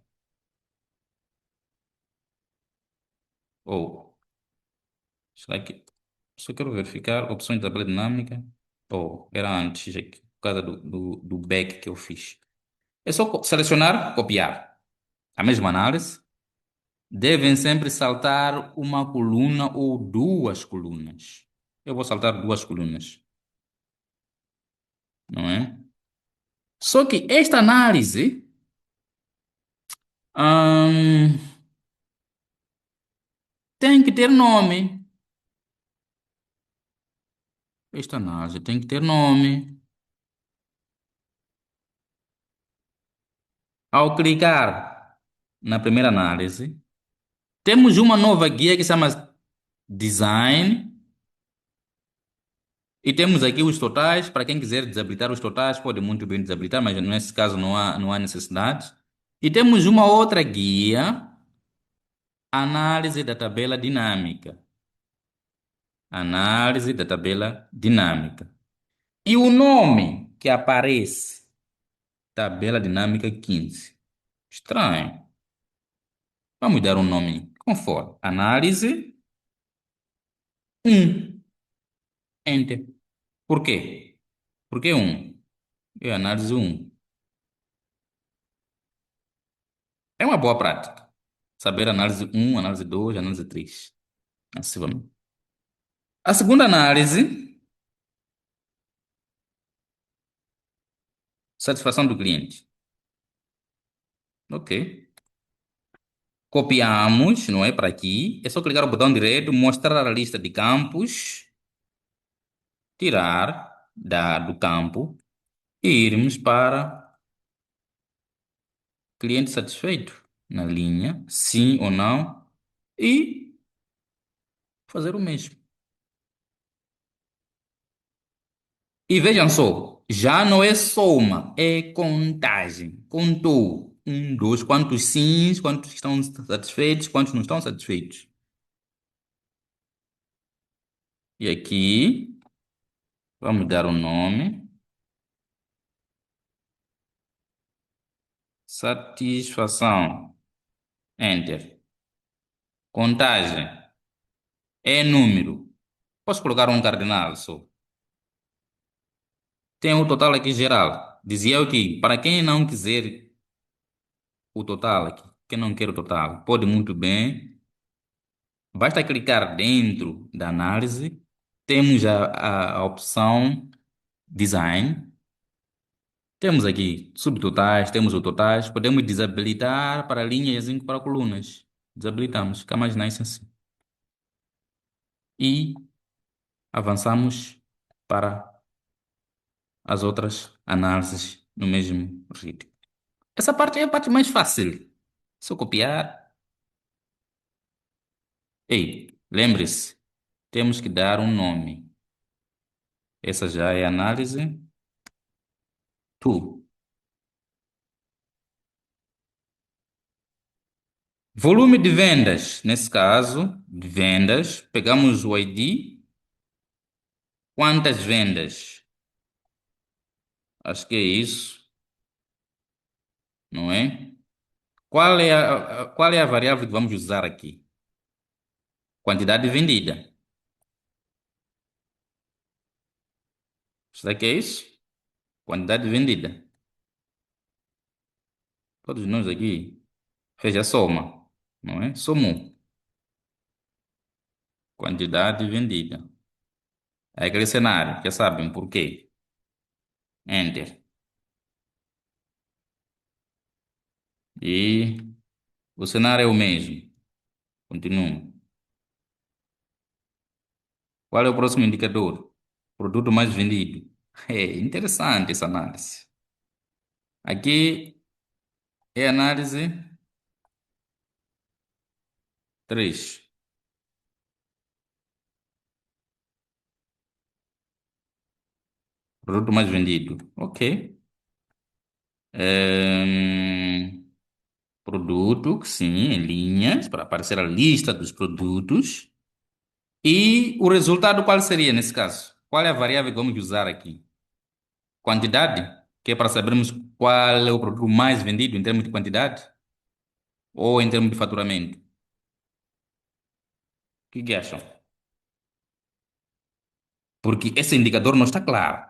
Ou, será que só quero verificar opções da tabela dinâmica? Ou era antes, aqui, por causa do back que eu fiz. É só selecionar, copiar. A mesma análise. Devem sempre saltar uma coluna ou duas colunas. Eu vou saltar duas colunas, não é? Só que esta análise hum, tem que ter nome. Esta análise tem que ter nome. Ao clicar na primeira análise, temos uma nova guia que se chama Design. E temos aqui os totais. Para quem quiser desabilitar os totais, pode muito bem desabilitar, mas nesse caso não há necessidade. E temos uma outra guia, análise da tabela dinâmica. Análise da tabela dinâmica. E o nome que aparece, tabela dinâmica 15. Estranho. Vamos dar um nome conforme. Análise 1. Enter. Por quê? Por que 1? É análise 1. É uma boa prática. Saber análise 1, análise 2, análise 3. Assim vamos. A segunda análise, satisfação do cliente. Ok. Copiamos, não é? Para aqui. É só clicar o botão direito, mostrar a lista de campos, tirar do campo e irmos para cliente satisfeito. Na linha, sim ou não. E fazer o mesmo. E vejam só, já não é soma, é contagem. Contou. Um, dois, quantos sims, quantos estão satisfeitos, quantos não estão satisfeitos. E aqui, vamos dar um nome. Satisfação. Enter. Contagem. É número. Posso colocar um cardinal só. Tem o total aqui geral. Dizia eu que para quem não quiser o total aqui, quem não quer o total, pode muito bem. Basta clicar dentro da análise. Temos a opção Design. Temos aqui subtotais, temos o totais. Podemos desabilitar para linhas e para colunas. Desabilitamos, fica mais nice assim. E avançamos para as outras análises no mesmo ritmo. Essa parte é a parte mais fácil. Só copiar. Ei, lembre-se, temos que dar um nome. Essa já é análise. Tu. Volume de vendas. Nesse caso, de vendas, pegamos o ID. Quantas vendas? Acho que é isso, não é? Qual é a variável que vamos usar aqui? Quantidade vendida. Será que é isso? Quantidade vendida. Todos nós aqui fez a soma, não é? Somou. Quantidade vendida. É aquele cenário, já sabem por quê. Enter. E o cenário é o mesmo. Continua. Qual é o próximo indicador? Produto mais vendido. É interessante essa análise. Aqui é análise 3. Produto mais vendido. Ok. Produto, sim, em linhas, para aparecer a lista dos produtos. E o resultado qual seria nesse caso? Qual é a variável que vamos usar aqui? Quantidade, que é para sabermos qual é o produto mais vendido em termos de quantidade ou em termos de faturamento. O que acham? Porque esse indicador não está claro.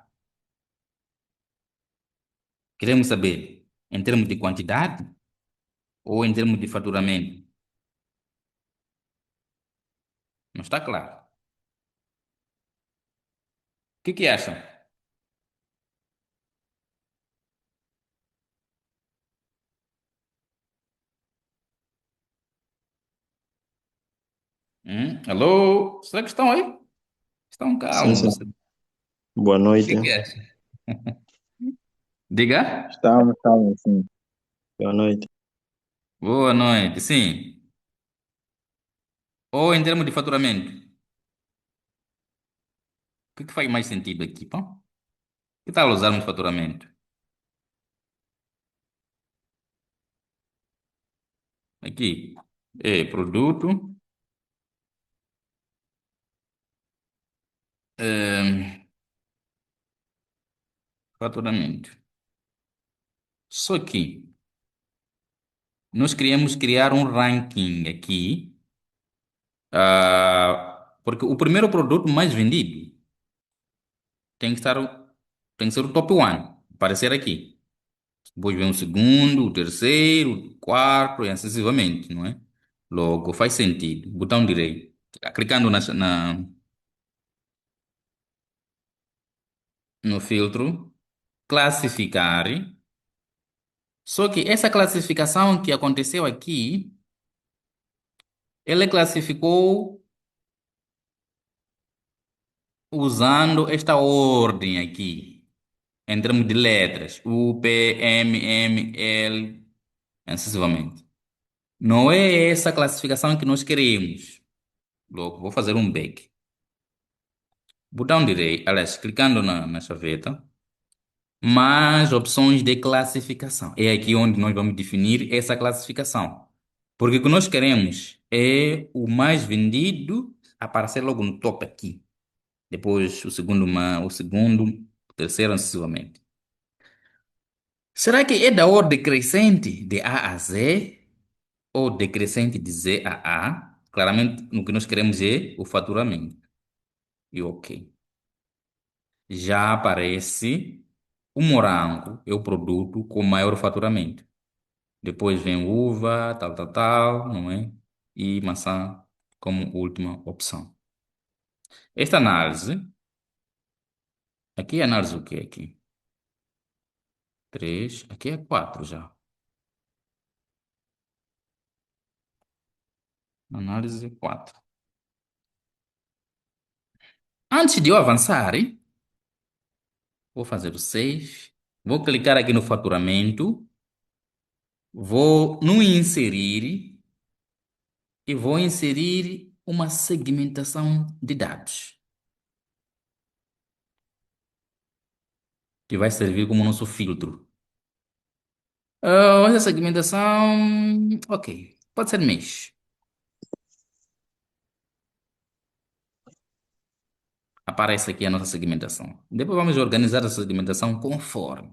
Queremos saber em termos de quantidade ou em termos de faturamento. Não está claro. O que acham? Alô? Será que estão aí? Estão Sim, sim. calmos. Boa O noite. que acham? Diga. Estamos, sim. Boa noite. Boa noite. Sim. Ou em termos de faturamento. O que faz mais sentido aqui, pô? Que tal usarmos faturamento? Aqui. É produto. é, Faturamento. Só que nós queríamos criar um ranking aqui. Porque o primeiro produto mais vendido tem que estar, tem que ser o top one. Aparecer aqui. Depois vem o segundo, o terceiro, o quarto e assim sucessivamente, não é? Logo, faz sentido. Botão direito. Clicando no filtro, classificar. Só que essa classificação que aconteceu aqui, ele classificou usando esta ordem aqui, em termos de letras. U, P, M, M, L, assim sucessivamente. Não é essa classificação que nós queremos. Logo, vou fazer um back. Botão direito, aliás, clicando na chaveta, mais opções de classificação. É aqui onde nós vamos definir essa classificação. Porque o que nós queremos é o mais vendido aparecer logo no topo aqui. Depois o segundo, o terceiro, assim sucessivamente. Será que é da ordem crescente de A a Z ou decrescente de Z a A? Claramente, o que nós queremos é o faturamento. E ok. Já aparece o morango, é o produto com maior faturamento. Depois vem uva, tal, tal, tal, não é? E maçã como última opção. Esta análise, aqui é análise o quê aqui? 3, aqui é 4 já. Análise 4. Antes de eu avançar, vou fazer o 6. Vou clicar aqui no faturamento. Vou no inserir e vou inserir uma segmentação de dados, que vai servir como nosso filtro. Essa segmentação, ok, pode ser mês. Aparece aqui a nossa segmentação. Depois vamos organizar a segmentação conforme.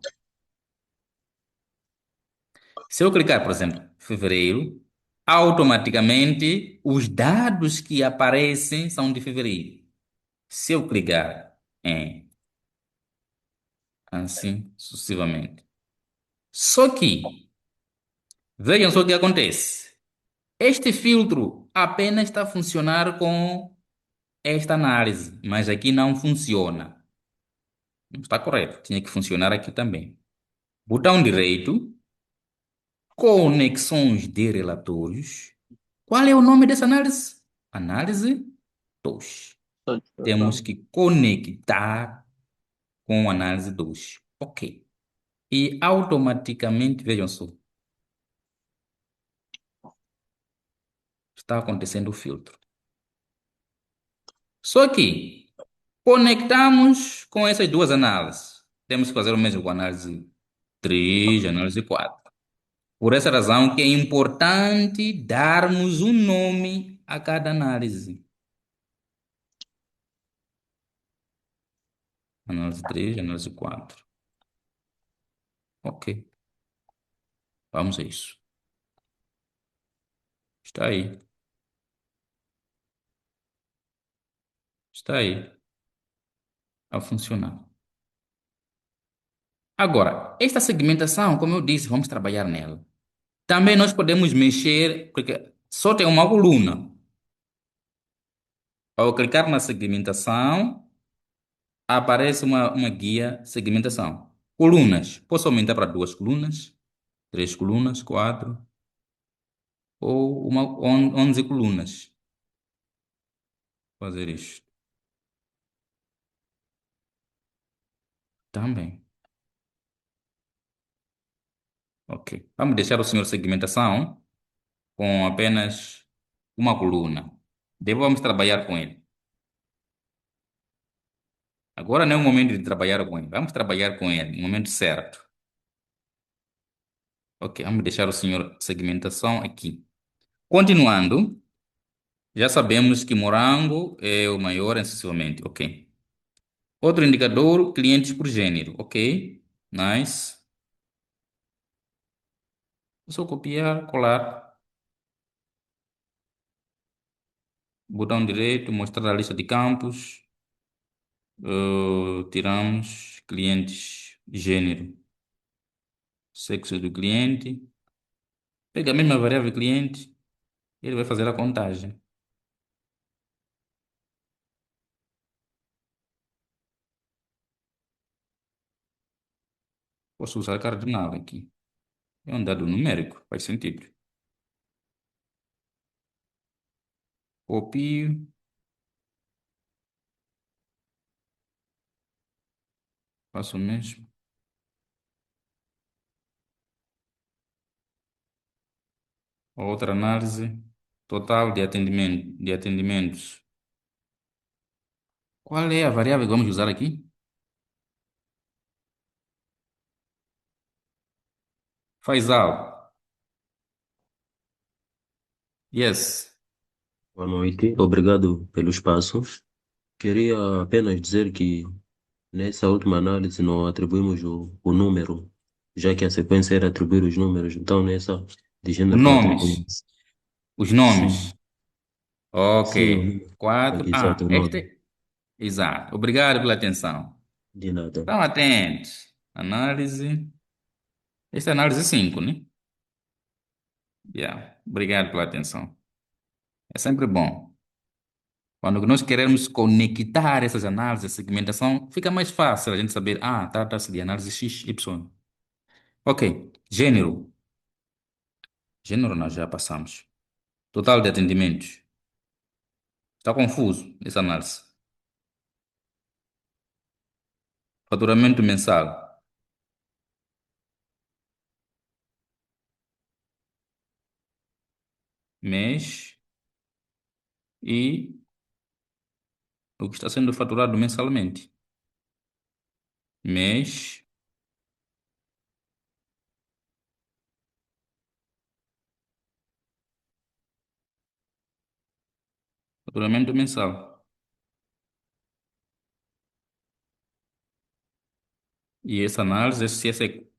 Se eu clicar, por exemplo, fevereiro, automaticamente os dados que aparecem são de fevereiro. Se eu clicar em assim sucessivamente. Só que, vejam só o que acontece. Este filtro apenas está a funcionar com esta análise, mas aqui não funciona. Não está correto. Tinha que funcionar aqui também. Botão direito, conexões de relatórios. Qual é o nome dessa análise? Análise 2. Temos que conectar com a análise 2. Ok. E automaticamente, vejam só, está acontecendo o filtro. Só que conectamos com essas duas análises. Temos que fazer o mesmo com a análise 3, análise 4. Por essa razão que é importante darmos um nome a cada análise. Análise 3, análise 4. Ok, vamos a isso. Está aí. Está aí a funcionar. Agora, esta segmentação, como eu disse, vamos trabalhar nela. Também nós podemos mexer, porque só tem uma coluna. Ao clicar na segmentação, aparece uma guia segmentação. Colunas. Posso aumentar para 2 colunas, 3 colunas, 4 ou 11 colunas. Fazer isto. Também. Ok. Vamos deixar o senhor segmentação com apenas uma coluna. Depois vamos trabalhar com ele. Agora não é o momento de trabalhar com ele. Vamos trabalhar com ele no momento certo. Ok, vamos deixar o senhor segmentação aqui. Continuando, já sabemos que morango é o maior excessivamente. Ok. Outro indicador, clientes por gênero. Ok, nice. É só copiar, colar. Botão direito, mostrar a lista de campos. Tiramos clientes, gênero, sexo do cliente. Pega a mesma variável cliente, ele vai fazer a contagem. Posso usar cardinal aqui. É um dado numérico, faz sentido. Copio. Faço o mesmo. Outra análise. Total de atendimentos. Qual é a variável que vamos usar aqui? Faisal. Yes. Boa noite, obrigado pelo espaço. Queria apenas dizer que nessa última análise não atribuímos o número, já que a sequência era atribuir os números, então nessa de Os gênero não nomes. atribuímos. Os Sim, nomes. Ok. sim, o número. 4. Exato, o nome. Exato. Obrigado pela atenção. De nada. Estão atentos. Análise. Esta é a análise 5, né? Yeah. Obrigado pela atenção. É sempre bom. Quando nós queremos conectar essas análises, a segmentação, fica mais fácil a gente saber, trata-se de análise X, Y. Ok. Gênero. Gênero nós já passamos. Total de atendimentos. Está confuso essa análise. Faturamento mensal. Mês e o que está sendo faturado mensalmente. Mês, faturamento mensal. E essa análise, se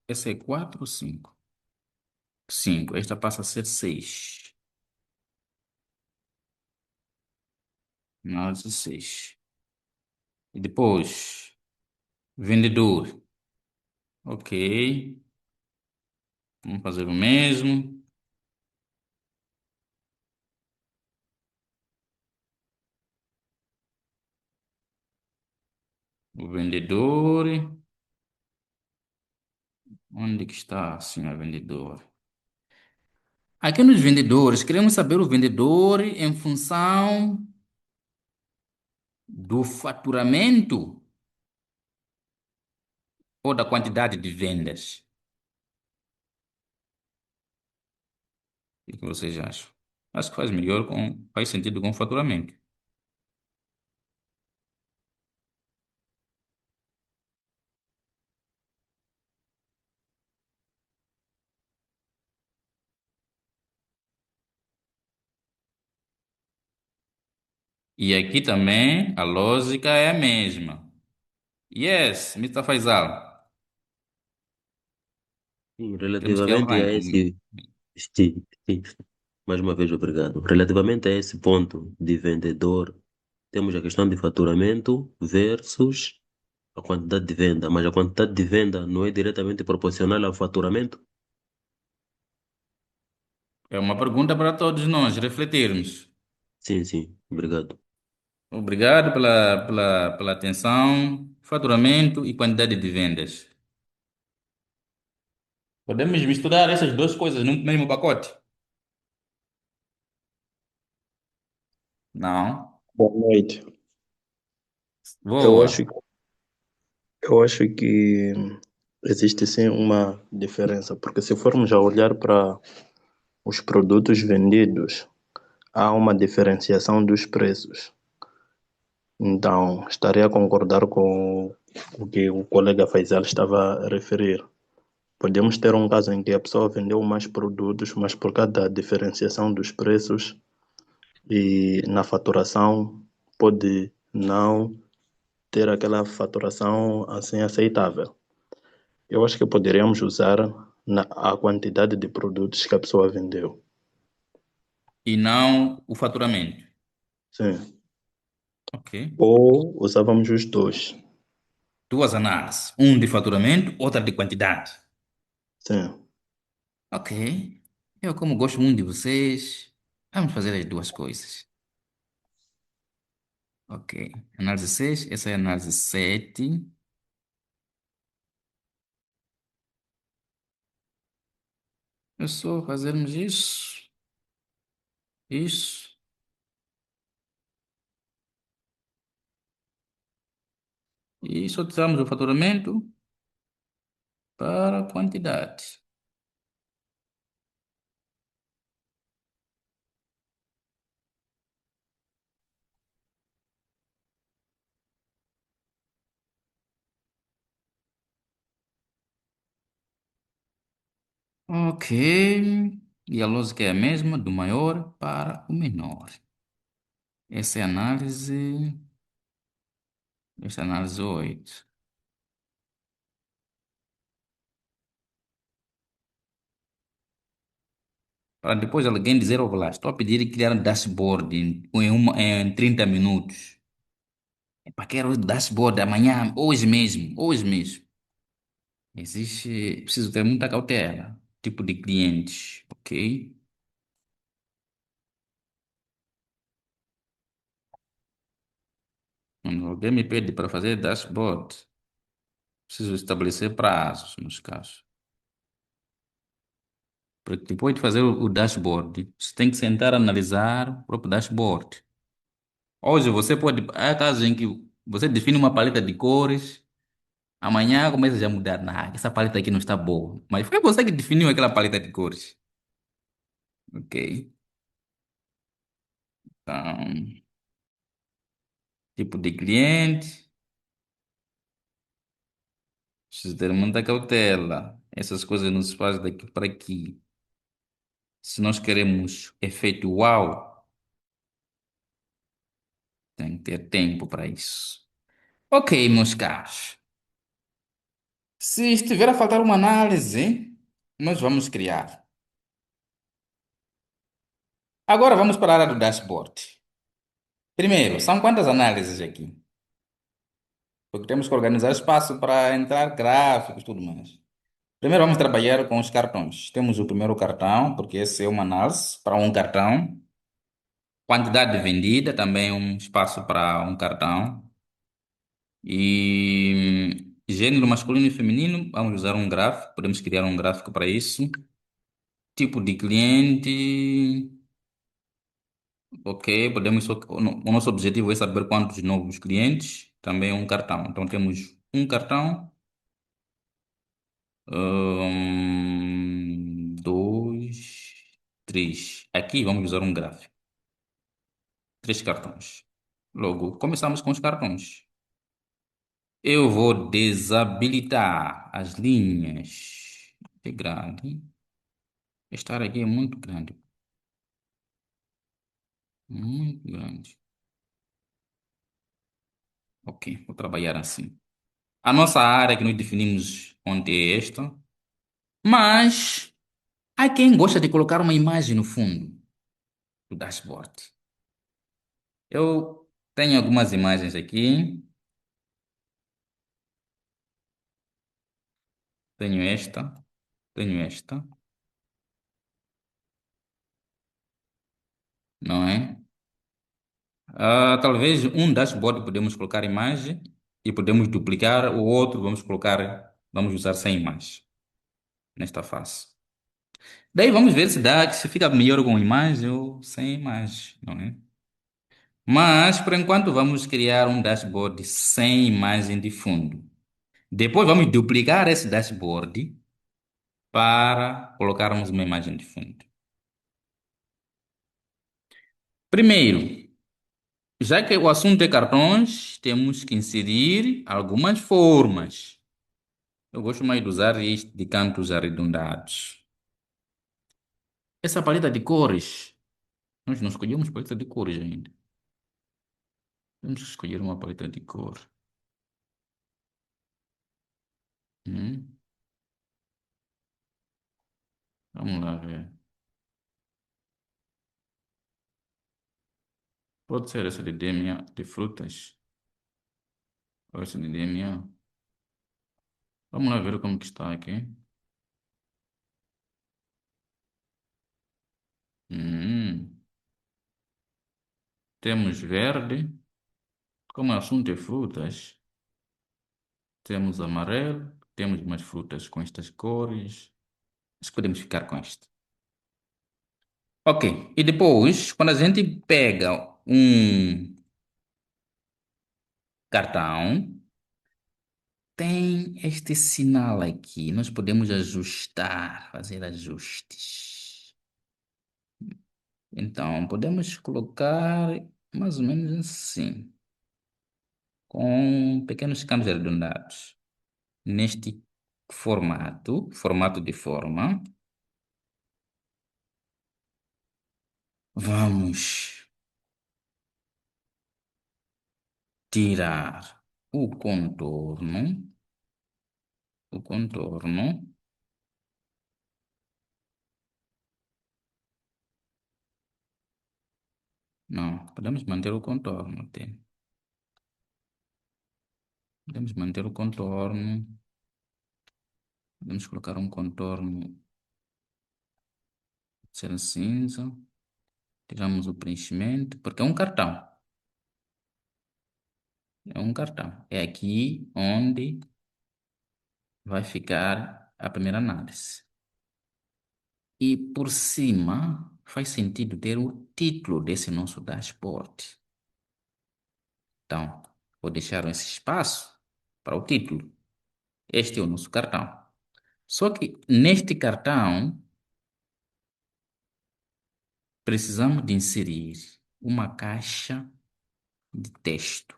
essa é 4 ou 5? 5. Esta passa a ser 6. Análise 6. E depois, vendedor. Ok. Vamos fazer o mesmo. O vendedor. Onde que está, senhor vendedor? Aqui nos vendedores, queremos saber o vendedor em função do faturamento ou da quantidade de vendas. O que vocês acham? Acho que faz sentido com o faturamento. E aqui também a lógica é a mesma. Yes, Mr. Faisal. Sim, Temos que ir ao relativamente a ranking. esse. Sim, sim. Mais uma vez, obrigado. Relativamente a esse ponto de vendedor, temos a questão de faturamento versus a quantidade de venda, mas a quantidade de venda não é diretamente proporcional ao faturamento? É uma pergunta para todos nós refletirmos. Sim, sim, obrigado. Obrigado pela atenção, faturamento e quantidade de vendas. Podemos misturar essas duas coisas no mesmo pacote? Não. Boa noite. Eu Boa. acho, eu acho que existe sim uma diferença, porque se formos a olhar para os produtos vendidos, há uma diferenciação dos preços. Então, estaria a concordar com o que o colega Faisal estava a referir. Podemos ter um caso em que a pessoa vendeu mais produtos, mas por causa da diferenciação dos preços e na faturação, pode não ter aquela faturação assim aceitável. Eu acho que poderíamos usar a quantidade de produtos que a pessoa vendeu. E não o faturamento. Sim. Ok. Ou usávamos os dois. Duas análises. Um de faturamento, outra de quantidade. Sim. Ok. Eu, como gosto muito de vocês, vamos fazer as duas coisas. Ok. Análise 6, essa é a análise 7. É só fazermos isso. Isso. E só tiramos o faturamento para a quantidade. Ok. E a lógica é a mesma, do maior para o menor. Essa é a análise. Esta é a análise 8. Para depois alguém dizer, olha lá, estou a pedir e criar um dashboard em 30 minutos. Para quero o dashboard amanhã, hoje mesmo, hoje mesmo. Preciso ter muita cautela. Tipo de clientes, ok? Quando alguém me pede para fazer dashboard, preciso estabelecer prazos, nos casos. Porque depois de fazer o dashboard, você tem que sentar e analisar o próprio dashboard. Hoje você pode, há casos em que você define uma paleta de cores, amanhã começa já a mudar. Nah, essa paleta aqui não está boa. Mas foi você que definiu aquela paleta de cores. Ok? Então, tipo de cliente, preciso ter muita cautela. Essas coisas não se fazem daqui para aqui. Se nós queremos efeito uau, tem que ter tempo para isso. Ok, meus caros. Se estiver a faltar uma análise, nós vamos criar. Agora vamos para a área do dashboard. Primeiro, são quantas análises aqui? Porque temos que organizar espaço para entrar gráficos e tudo mais. Primeiro vamos trabalhar com os cartões. Temos o primeiro cartão, porque esse é uma análise para um cartão. Quantidade vendida, também um espaço para um cartão. E gênero masculino e feminino, vamos usar um gráfico, podemos criar um gráfico para isso. Tipo de cliente, ok, podemos, o nosso objetivo é saber quantos novos clientes, também um cartão. Então temos um cartão, dois, três. Aqui vamos usar um gráfico. Três cartões. Logo, começamos com os cartões. Eu vou desabilitar as linhas. É grande. Esta área aqui é muito grande. Muito grande. Ok, vou trabalhar assim. A nossa área que nós definimos ontem é esta. Mas há quem gosta de colocar uma imagem no fundo do dashboard. Eu tenho algumas imagens aqui. Tenho esta. Tenho esta. Não é? Talvez um dashboard podemos colocar imagem e podemos duplicar, o outro vamos usar sem imagem nesta fase. Daí vamos ver se dá, se fica melhor com imagem ou sem imagem, não é? Mas por enquanto vamos criar um dashboard sem imagem de fundo. Depois vamos duplicar esse dashboard para colocarmos uma imagem de fundo. Primeiro, já que o assunto é cartões, temos que inserir algumas formas. Eu gosto mais de usar isto de cantos arredondados. Essa paleta de cores, nós não escolhemos paleta de cores ainda. Vamos escolher uma paleta de cor. Hum, Vamos lá ver. Pode ser essa de DMA, de frutas. Ou essa de DMA. Vamos lá ver como que está aqui. Hum, Temos verde. Como o assunto é frutas, temos amarelo. Temos mais frutas com estas cores. Mas podemos ficar com isto. Ok. E depois, quando a gente pega um cartão, tem este sinal aqui. Nós podemos ajustar, fazer ajustes. Então, podemos colocar mais ou menos assim, com pequenos campos arredondados, neste formato de forma. Vamos tirar o contorno. O contorno. Não, podemos manter o contorno até. Podemos manter o contorno. Podemos colocar um contorno ser cinza. Tiramos o preenchimento, porque é um cartão. É um cartão. É aqui onde vai ficar a primeira análise. E por cima faz sentido ter o título desse nosso dashboard. Então, vou deixar esse espaço para o título. Este é o nosso cartão. Só que neste cartão precisamos de inserir uma caixa de texto.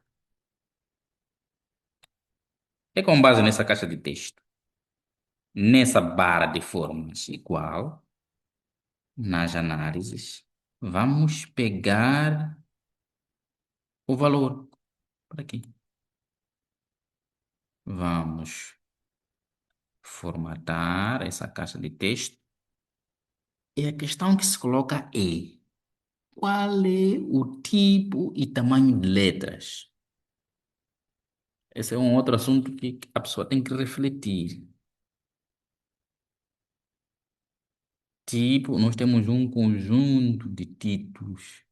É com base nessa caixa de texto, nessa barra de fórmulas igual, nas análises, vamos pegar o valor por aqui. Vamos formatar essa caixa de texto. E a questão que se coloca é: qual é o tipo e tamanho de letras? Esse é um outro assunto que a pessoa tem que refletir. Tipo, nós temos um conjunto de títulos,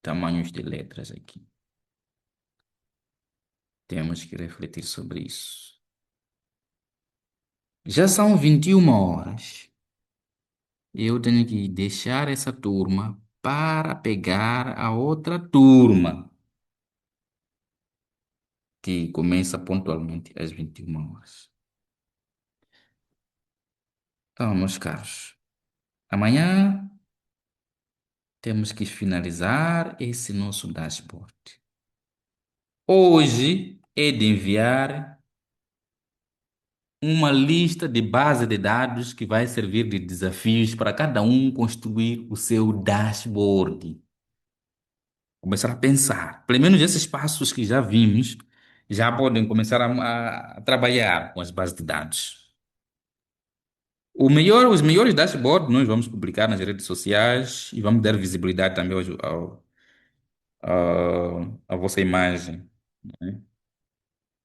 tamanhos de letras aqui. Temos que refletir sobre isso. Já são 21 horas. Eu tenho que deixar essa turma para pegar a outra turma, que começa pontualmente às 21 horas. Então, meus caros, amanhã temos que finalizar esse nosso dashboard. Hoje é de enviar uma lista de base de dados que vai servir de desafios para cada um construir o seu dashboard. Começar a pensar. Pelo menos esses passos que já vimos já podem começar a trabalhar com as bases de dados. Os melhores dashboards nós vamos publicar nas redes sociais e vamos dar visibilidade também à vossa imagem, né?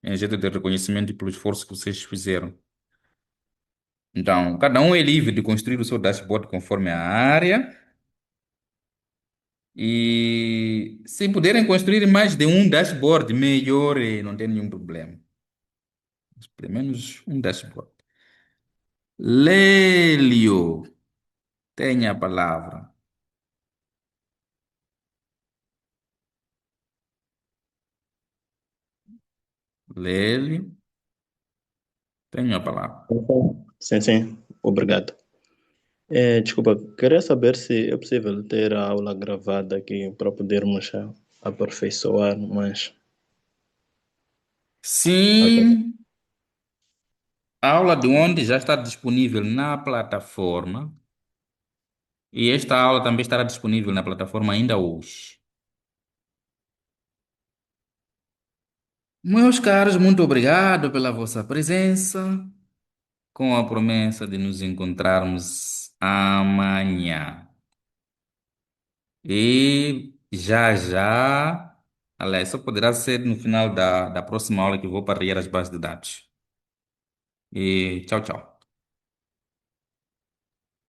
Em jeito de reconhecimento e pelo esforço que vocês fizeram. Então, cada um é livre de construir o seu dashboard conforme a área. E se puderem construir mais de um dashboard, melhor, não tem nenhum problema. Mas pelo menos um dashboard. Lélio, tenha a palavra. Lélio, tenha a palavra. Sim, sim, obrigado. Desculpa, queria saber se é possível ter a aula gravada aqui para podermos aperfeiçoar mais. Sim, a aula de ontem já está disponível na plataforma. E esta aula também estará disponível na plataforma ainda hoje. Meus caros, muito obrigado pela vossa presença, com a promessa de nos encontrarmos amanhã. E já já, aliás, só poderá ser no final da próxima aula que eu vou partilhar as bases de dados. E tchau, tchau.